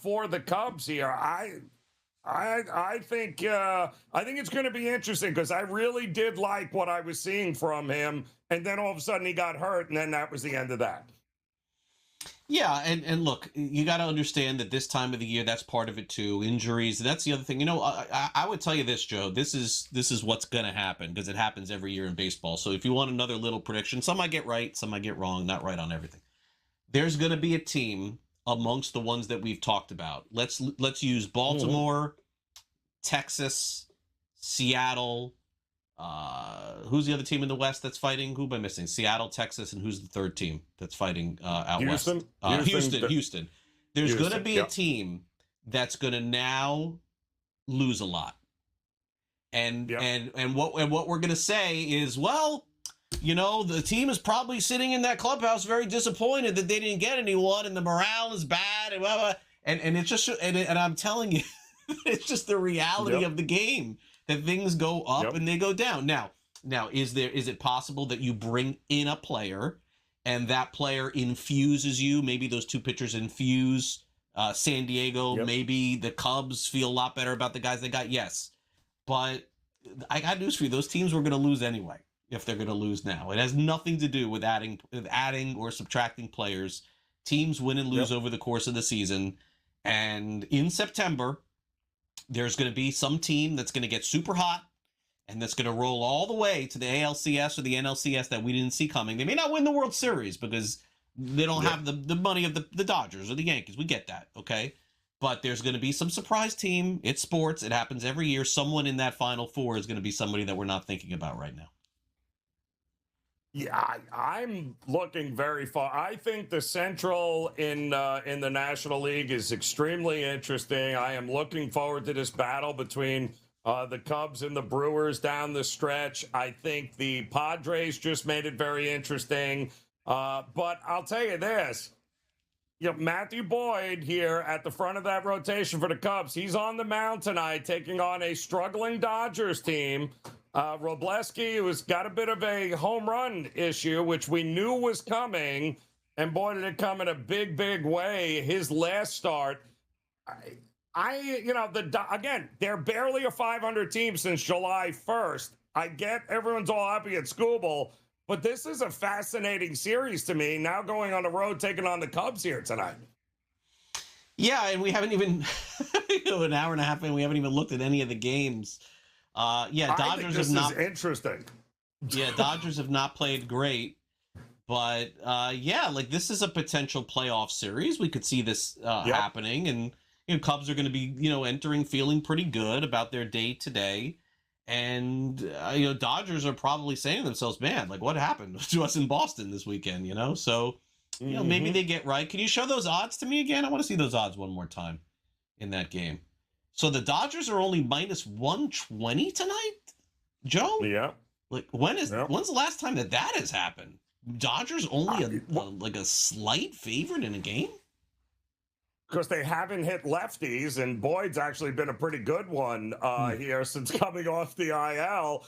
for the Cubs here. I think it's going to be interesting because I really did like what I was seeing from him, and then all of a sudden he got hurt, and then that was the end of that. Yeah, and look, you got to understand that this time of the year, that's part of it too. Injuries, that's the other thing. You know, I would tell you this, Joe. This is what's going to happen because it happens every year in baseball. So if you want another little prediction, some I get right, some I get wrong, not right on everything. There's going to be a team amongst the ones that we've talked about. Let's use Baltimore, Texas, Seattle. Who's the other team in the West that's fighting? Who am I missing? Seattle, Texas, and who's the third team that's fighting out west? Houston. There's going to be a team that's going to now lose a lot, and what we're going to say is, well, you know, the team is probably sitting in that clubhouse very disappointed that they didn't get anyone, and the morale is bad, and blah, blah, and it's just and I'm telling you, it's just the reality of the game. That things go up and they go down. Now, is it possible that you bring in a player and that player infuses you? Maybe those two pitchers infuse San Diego. Maybe the Cubs feel a lot better about the guys they got. Yes, but I got news for you. Those teams were going to lose anyway if they're going to lose now. It has nothing to do with adding or subtracting players. Teams win and lose over the course of the season, and in September, there's going to be some team that's going to get super hot and that's going to roll all the way to the ALCS or the NLCS that we didn't see coming. They may not win the World Series because they don't have the money of the Dodgers or the Yankees. We get that, okay? But there's going to be some surprise team. It's sports. It happens every year. Someone in that Final Four is going to be somebody that we're not thinking about right now. Yeah, I'm looking very far. I think the Central in the National League is extremely interesting. I am looking forward to this battle between the Cubs and the Brewers down the stretch. I think the Padres just made it very interesting. But I'll tell you this. You know, Matthew Boyd here at the front of that rotation for the Cubs. He's on the mound tonight taking on a struggling Dodgers team. Robleski, who's got a bit of a home run issue, which we knew was coming, and boy, did it come in a big, big way. His last start, again, they're barely a 500 team since July 1st. I get everyone's all happy at Scooble, but this is a fascinating series to me. Now going on the road, taking on the Cubs here tonight. Yeah, and we haven't even an hour and a half in. We haven't even looked at any of the games. Yeah, I think Dodgers this have not. is interesting. Yeah, Dodgers have not played great, but yeah, like this is a potential playoff series. We could see this happening, and Cubs are going to be entering feeling pretty good about their day today, and Dodgers are probably saying to themselves, "Man, like what happened to us in Boston this weekend?" So maybe they get right. Can you show those odds to me again? I want to see those odds one more time in that game. So the Dodgers are only minus 120 tonight, Joe. Yeah. Like when's the last time that has happened? Dodgers only like a slight favorite in a game? Because they haven't hit lefties, and Boyd's actually been a pretty good one here since coming off the IL.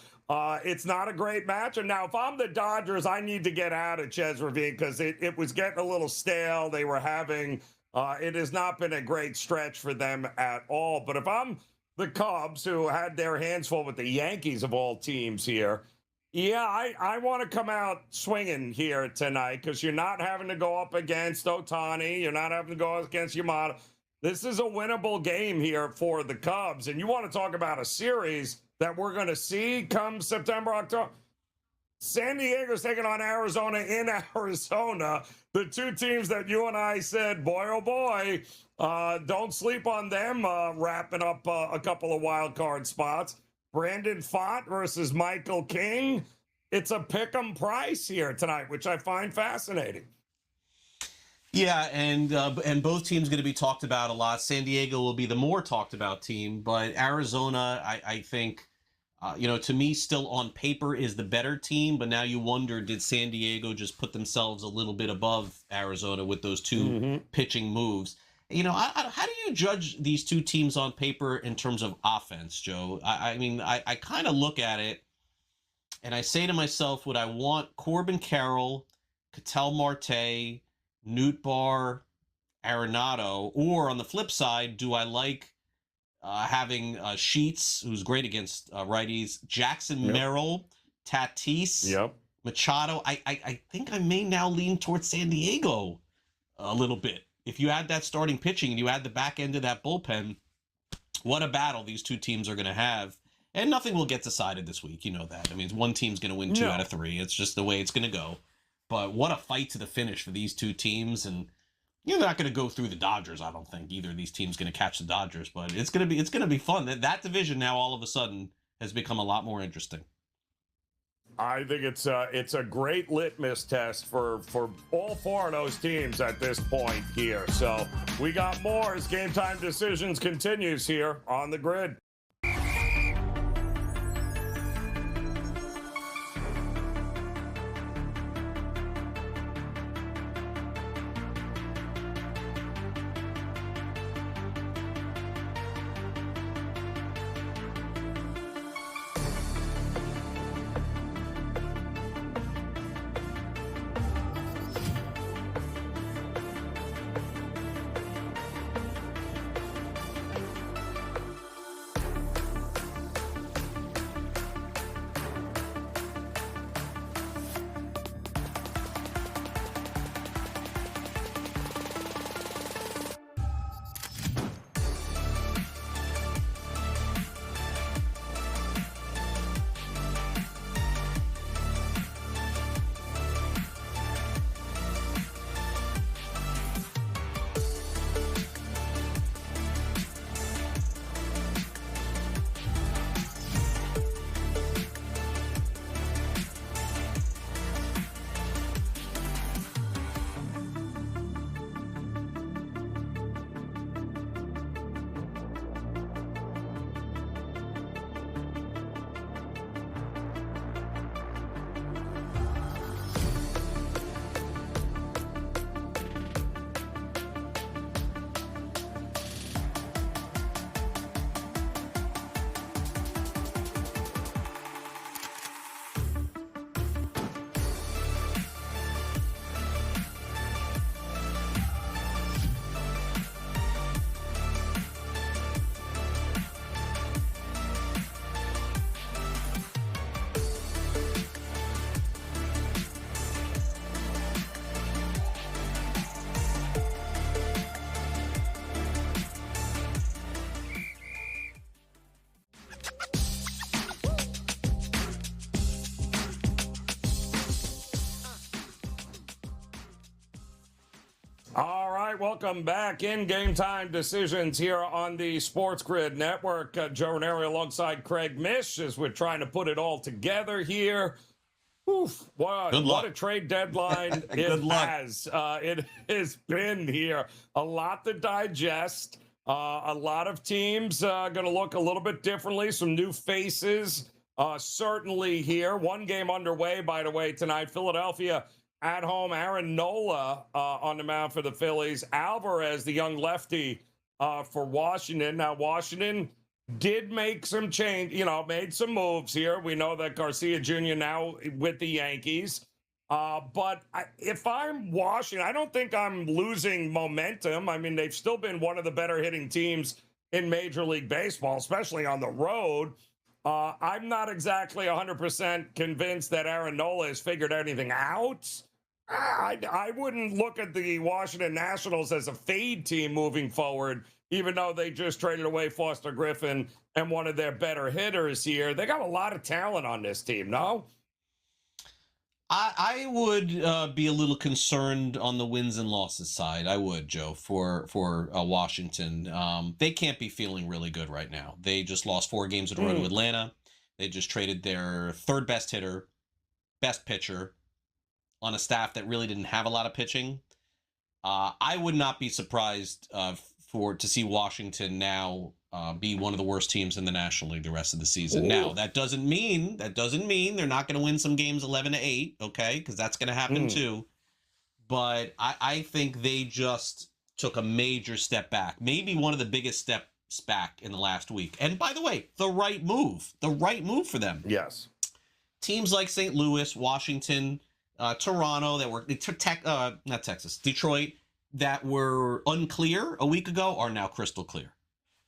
It's not a great match. And now, if I'm the Dodgers, I need to get out of Chez Ravine because it was getting a little stale. They were having it has not been a great stretch for them at all. But if I'm the Cubs, who had their hands full with the Yankees of all teams here, yeah, I want to come out swinging here tonight because you're not having to go up against Ohtani. You're not having to go up against Yamada. This is a winnable game here for the Cubs. And you want to talk about a series that we're going to see come September, October. San Diego's taking on Arizona in Arizona. The two teams that you and I said, boy, oh boy, don't sleep on them wrapping up a couple of wild card spots. Brandon Pfaadt versus Michael King. It's a pick'em price here tonight, which I find fascinating. Yeah, and both teams going to be talked about a lot. San Diego will be the more talked about team, but Arizona, I think, to me, still on paper is the better team. But now you wonder, did San Diego just put themselves a little bit above Arizona with those two pitching moves? How do you judge these two teams on paper in terms of offense, Joe? I kind of look at it and I say to myself, would I want Corbin Carroll, Ketel Marte, Nootbaar, Arenado, or on the flip side, do I like having Sheets, who's great against righties, Jackson Merrill, Tatis, Machado? I think I may now lean towards San Diego a little bit. If you add that starting pitching and you add the back end of that bullpen, what a battle these two teams are going to have. And nothing will get decided this week. You know that. I mean, one team's going to win 2 out of 3. It's just the way it's going to go. But what a fight to the finish for these two teams. And you're not going to go through the Dodgers, I don't think. Either of these teams going to catch the Dodgers. But it's going to be fun. That division now all of a sudden has become a lot more interesting. I think it's a great litmus test for all 4 of those teams at this point here. So we got more as Game Time Decisions continues here on the Grid. right, welcome back in Game Time Decisions here on the SportsGrid Network. Joe Raineri alongside Craig Mish as we're trying to put it all together here. Oof, what a trade deadline it has. It has been here. A lot to digest. A lot of teams going to look a little bit differently. Some new faces certainly here. One game underway, by the way, tonight. Philadelphia at home. Aaron Nola on the mound for the Phillies. Alvarez, the young lefty for Washington. Now, Washington did make some change, made some moves here. We know that Garcia Jr. now with the Yankees. But if I'm Washington, I don't think I'm losing momentum. I mean, they've still been one of the better hitting teams in Major League Baseball, especially on the road. I'm not exactly 100% convinced that Aaron Nola has figured anything out. I wouldn't look at the Washington Nationals as a fade team moving forward, even though they just traded away Foster Griffin and one of their better hitters here. They got a lot of talent on this team, no? I would be a little concerned on the wins and losses side. I would, Joe, for Washington. They can't be feeling really good right now. They just lost 4 games in a row to Atlanta. They just traded their third best hitter, best pitcher, on a staff that really didn't have a lot of pitching. I would not be surprised to see Washington now be one of the worst teams in the National League the rest of the season. Ooh. Now, that doesn't mean they're not going to win some games 11-8, okay? Because that's going to happen too. But I think they just took a major step back, maybe one of the biggest steps back in the last week. And by the way, the right move for them. Yes. Teams like St. Louis, Washington, Toronto, that were not Texas, Detroit, that were unclear a week ago are now crystal clear.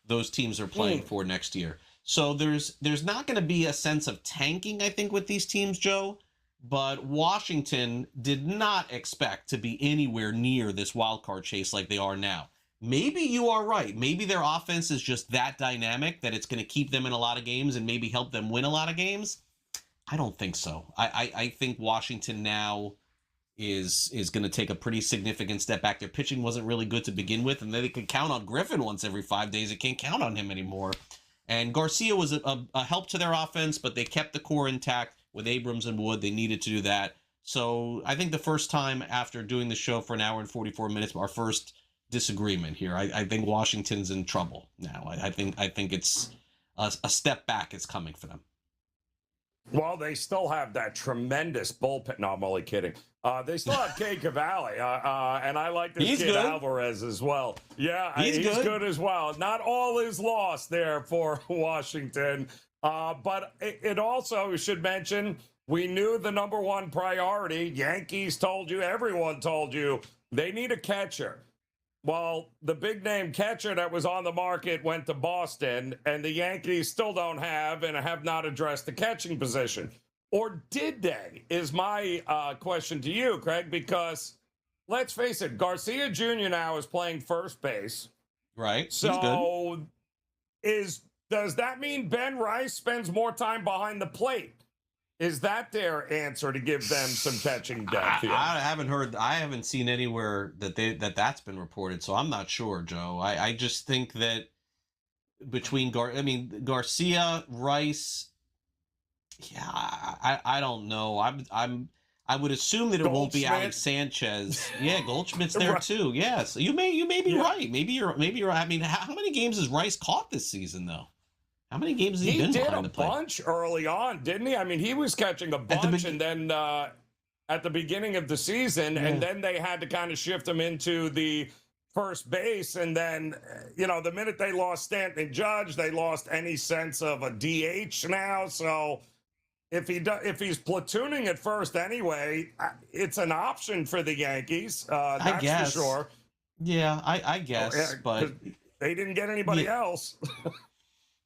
Those teams are playing for next year. So there's not going to be a sense of tanking, I think, with these teams, Joe. But Washington did not expect to be anywhere near this wild card chase like they are now. Maybe you are right. Maybe their offense is just that dynamic that it's going to keep them in a lot of games and maybe help them win a lot of games. I don't think so. I think Washington now is going to take a pretty significant step back. Their pitching wasn't really good to begin with, and then they could count on Griffin once every 5 days. They can't count on him anymore. And Garcia was a help to their offense, but they kept the core intact with Abrams and Wood. They needed to do that. So I think the first time after doing the show for an hour and 44 minutes, our first disagreement here, I think Washington's in trouble now. I think it's a step back is coming for them. Well, they still have that tremendous bullpen. No, I'm only kidding. They still have Kay Cavalli, and I like this kid Alvarez as well. Yeah, he's good as well. Not all is lost there for Washington. But it also should mention, we knew the number one priority. Yankees told you, everyone told you, they need a catcher. Well, the big name catcher that was on the market went to Boston, and the Yankees still don't have and have not addressed the catching position. Or did they, is my question to you, Craig, because let's face it, Garcia Jr. now is playing first base. Right. So does that mean Ben Rice spends more time behind the plate? Is that their answer to give them some catching depth here? I haven't seen anywhere that's been reported, so I'm not sure, Joe. I just think that between Garcia, Rice, I don't know. I would assume that it won't be Alex Sanchez. Yeah, Goldschmidt's there right. too. Yes, you may be right. Maybe you're right. I mean, how many games has Rice caught this season though? How many games has he been behind the plate? He did a bunch early on, didn't he? I mean, he was catching a bunch, and then at the beginning of the season, and then they had to kind of shift him into the first base, and then, the minute they lost Stanton and Judge, they lost any sense of a DH now. So if he's platooning at first anyway, it's an option for the Yankees. That's for sure. Yeah, I guess, but they didn't get anybody else.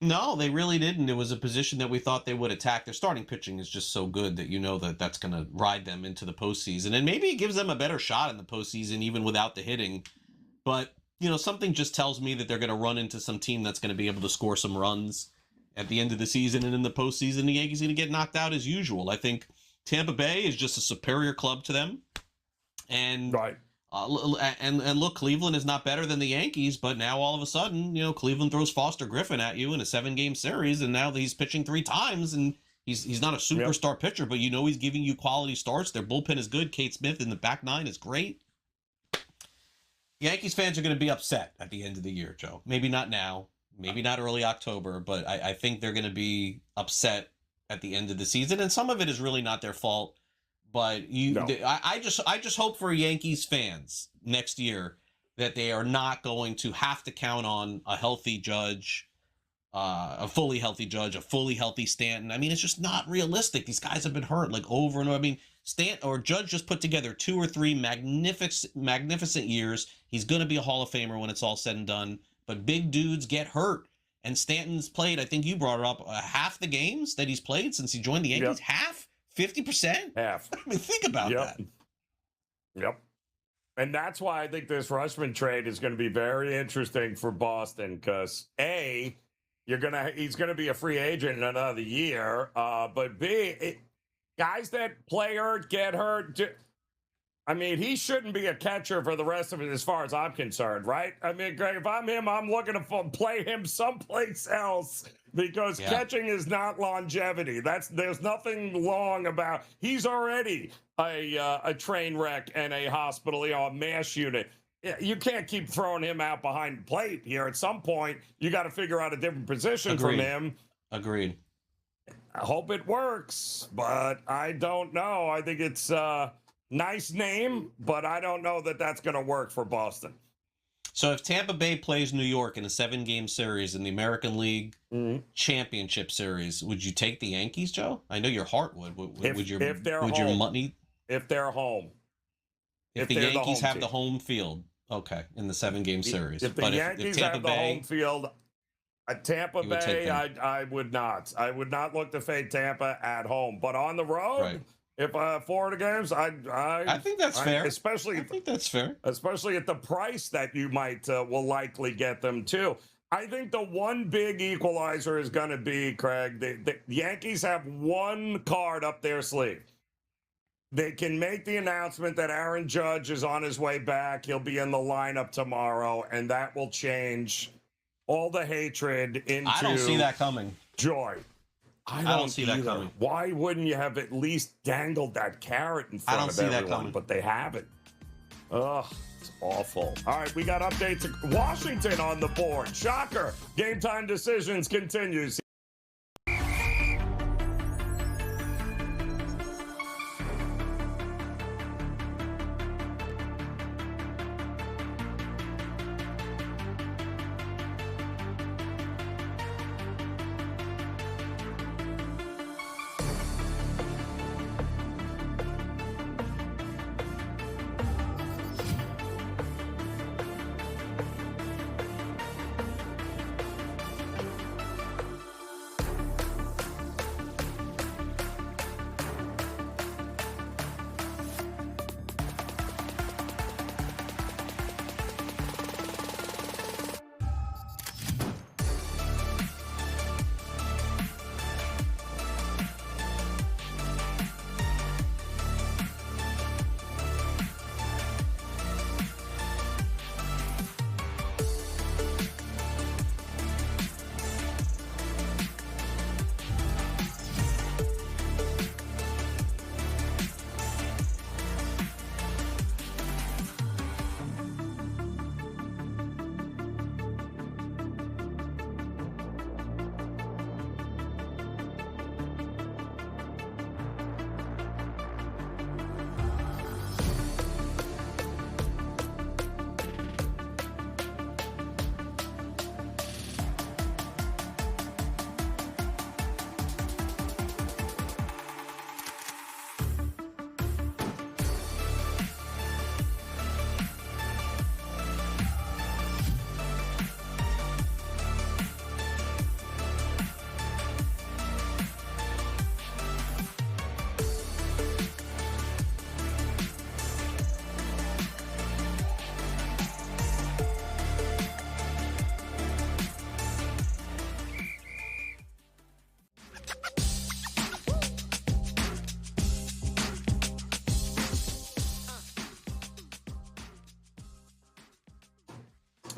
No, they really didn't. It was a position that we thought they would attack. Their starting pitching is just so good that that's going to ride them into the postseason. And maybe it gives them a better shot in the postseason, even without the hitting. But, something just tells me that they're going to run into some team that's going to be able to score some runs at the end of the season. And in the postseason, the Yankees are going to get knocked out as usual. I think Tampa Bay is just a superior club to them. And And look, Cleveland is not better than the Yankees, but now all of a sudden, Cleveland throws Foster Griffin at you in a 7-game series, and now he's pitching 3 times, and he's not a superstar pitcher, but he's giving you quality starts. Their bullpen is good. Kate Smith in the back 9 is great. Yankees fans are going to be upset at the end of the year, Joe. Maybe not now, maybe not early October, but I think they're going to be upset at the end of the season, and some of it is really not their fault. But I just hope for Yankees fans next year that they are not going to have to count on a healthy Judge, a fully healthy Judge, a fully healthy Stanton. I mean, it's just not realistic. These guys have been hurt like over and over. I mean, Stanton or Judge just put together 2 or 3 magnificent years. He's going to be a Hall of Famer when it's all said and done. But big dudes get hurt. And Stanton's played, I think you brought it up, half the games that he's played since he joined the Yankees. Half? 50%? Half. I mean, think about that. Yep. And that's why I think this Rushman trade is going to be very interesting for Boston because A, he's going to be a free agent in another year, but B, guys that play hurt, get hurt. I mean, he shouldn't be a catcher for the rest of it as far as I'm concerned, right? I mean, Greg, if I'm him, I'm looking to play him someplace else because catching is not longevity. There's nothing long about. He's already a train wreck and a hospital, a MASH unit. You can't keep throwing him out behind the plate here. At some point, you got to figure out a different position from him. Agreed. I hope it works, but I don't know. I think it's nice name, but I don't know that that's going to work for Boston. So if Tampa Bay plays New York in a 7-game series in the American League Championship Series, would you take the Yankees, Joe? I know your heart would. Your money? If they're home. If the Yankees have the home field, okay, in the 7-game series. If the Yankees have the home field, Tampa Bay, I would not. I would not look to fade Tampa at home, but on the road. Right. If Florida games, I think that's fair. Especially, I think that's fair. Especially at the price that you might will likely get them to. I think the one big equalizer is going to be, Craig, the Yankees have one card up their sleeve. They can make the announcement that Aaron Judge is on his way back. He'll be in the lineup tomorrow, and that will change all the hatred into I don't see that coming. Joy. I don't see that coming. Why wouldn't you have at least dangled that carrot in front of everyone? But they haven't. Ugh, it's awful. All right, we got updates. Washington on the board. Shocker. Game time decisions continues.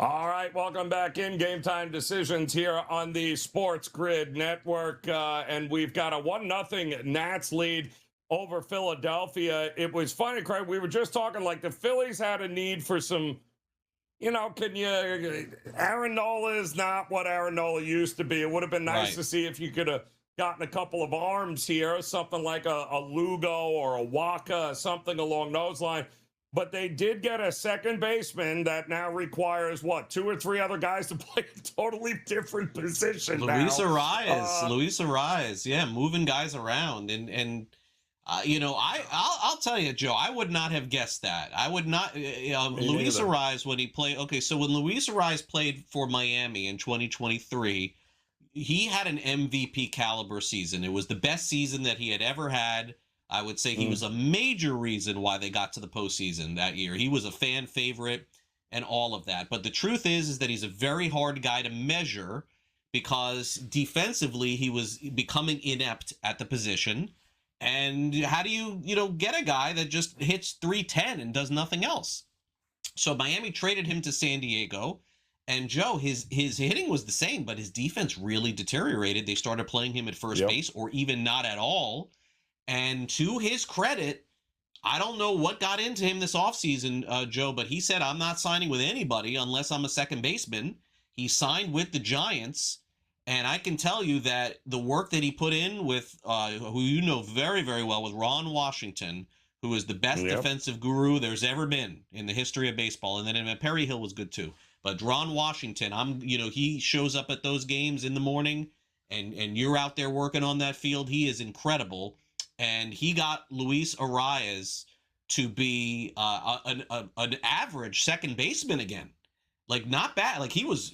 All right, welcome back in Game Time Decisions here on the Sports Grid Network. And we've got a 1-0 Nats lead over Philadelphia. It was funny, Craig. We were just talking like the Phillies had a need for some, Aaron Nola is not what Aaron Nola used to be. It would have been nice to see if you could have gotten a couple of arms here, something like a Lugo or a Waka, something along those lines. But they did get a second baseman that now requires, 2 or 3 other guys to play a totally different position Luis now. Luis Arias, yeah, moving guys around. I'll tell you, Joe, I would not have guessed that. I would not. Luis Arias, when he played, so when Luis Arias played for Miami in 2023, he had an MVP caliber season. It was the best season that he had ever had. I would say he was a major reason why they got to the postseason that year. He was a fan favorite and all of that. But the truth is that he's a very hard guy to measure because defensively he was becoming inept at the position. And how do you get a guy that just hits 310 and does nothing else? So Miami traded him to San Diego. And Joe, his hitting was the same, but his defense really deteriorated. They started playing him at first base or even not at all. And to his credit, I don't know what got into him this offseason, Joe, but he said, I'm not signing with anybody unless I'm a second baseman. He signed with the Giants. And I can tell you that the work that he put in with, who you know very, very well, with Ron Washington, who is the best defensive guru there's ever been in the history of baseball. And then Perry Hill was good too. But Ron Washington, he shows up at those games in the morning and you're out there working on that field. He is incredible. And he got Luis Arias to be an average second baseman again. Like, not bad. Like, he was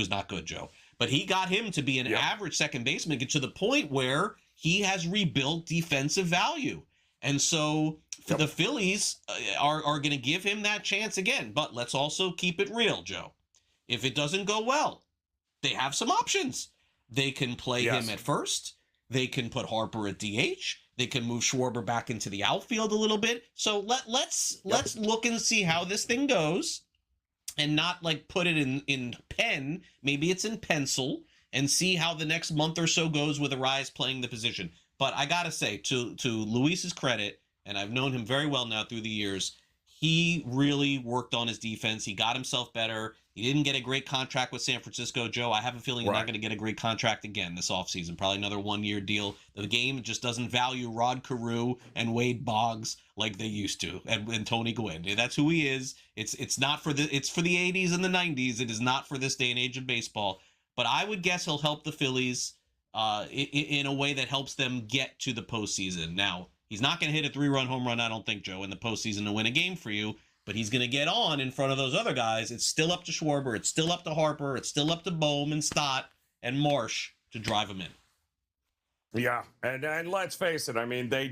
not good, Joe. But he got him to be an average second baseman to the point where he has rebuilt defensive value. And so the Phillies are going to give him that chance again. But let's also keep it real, Joe. If it doesn't go well, they have some options. They can play him at first. They can put Harper at DH. They can move Schwarber back into the outfield a little bit. So let's look and see how this thing goes, and not like put it in pen. Maybe it's in pencil, and see how the next month or so goes with Arias playing the position. But I gotta say, to Luis's credit, and I've known him very well now through the years, he really worked on his defense. He got himself better. He didn't get a great contract with San Francisco, Joe. I have a feeling he's not going to get a great contract again this offseason. Probably another one-year deal. The game just doesn't value Rod Carew and Wade Boggs like they used to, and Tony Gwynn. That's who he is. It's not for it's for the 80s and the 90s. It is not for this day and age of baseball. But I would guess he'll help the Phillies in a way that helps them get to the postseason. Now, he's not going to hit a 3-run home run, I don't think, Joe, in the postseason to win a game for you. But he's going to get on in front of those other guys. It's still up to Schwarber. It's still up to Harper. It's still up to Bohm and Stott and Marsh to drive him in. Yeah, and let's face it. I mean, they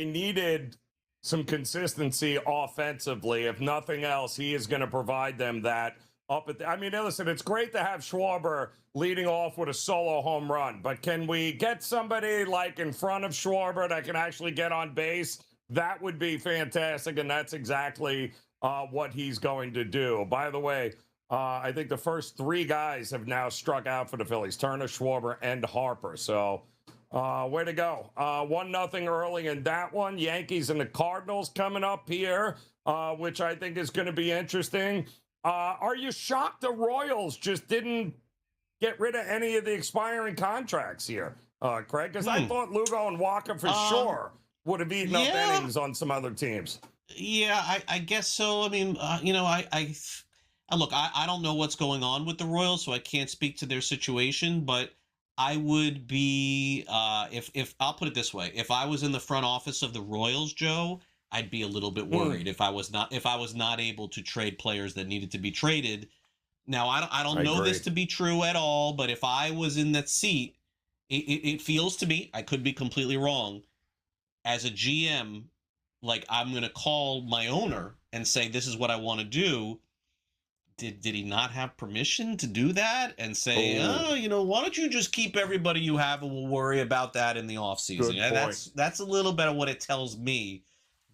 needed some consistency offensively. If nothing else, he is going to provide them that. Listen, it's great to have Schwarber leading off with a solo home run. But can we get somebody like in front of Schwarber that can actually get on base? That would be fantastic, and that's exactly what he's going to do. By the way, I think the first 3 guys have now struck out for the Phillies: Turner, Schwarber, and Harper. So, way to go. 1-0 early in that one. Yankees and the Cardinals coming up here, which I think is going to be interesting. Are you shocked the Royals just didn't get rid of any of the expiring contracts here, Craig? Because I thought Lugo and Waka for sure would have eaten up innings on some other teams. Yeah, I guess so. I mean, look, I don't know what's going on with the Royals, so I can't speak to their situation, but I would be, if I'll put it this way, if I was in the front office of the Royals, Joe, I'd be a little bit worried if I was not able to trade players that needed to be traded. Now, I don't know this to be true at all, but if I was in that seat, it feels to me, I could be completely wrong, as a GM, like I'm going to call my owner and say, this is what I want to do. Did he not have permission to do that? And say, why don't you just keep everybody you have and we'll worry about that in the offseason? That's a little bit of what it tells me.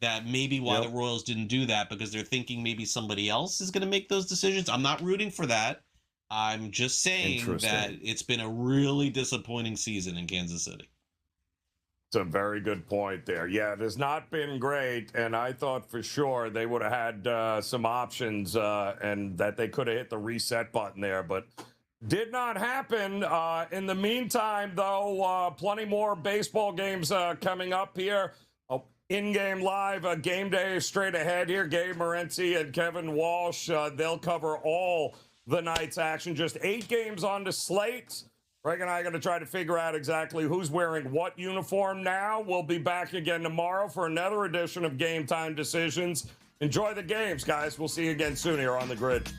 that maybe why the Royals didn't do that, because they're thinking maybe somebody else is going to make those decisions. I'm not rooting for that. I'm just saying that it's been a really disappointing season in Kansas City. It's a very good point there. Yeah, it has not been great, and I thought for sure they would have had some options and that they could have hit the reset button there, but did not happen. In the meantime, though, plenty more baseball games coming up here. In-game live, game day is straight ahead here. Gabe Morency and Kevin Walsh, they'll cover all the night's action. Just 8 games on the slate. Greg and I are going to try to figure out exactly who's wearing what uniform now. We'll be back again tomorrow for another edition of Game Time Decisions. Enjoy the games, guys. We'll see you again soon here on the grid.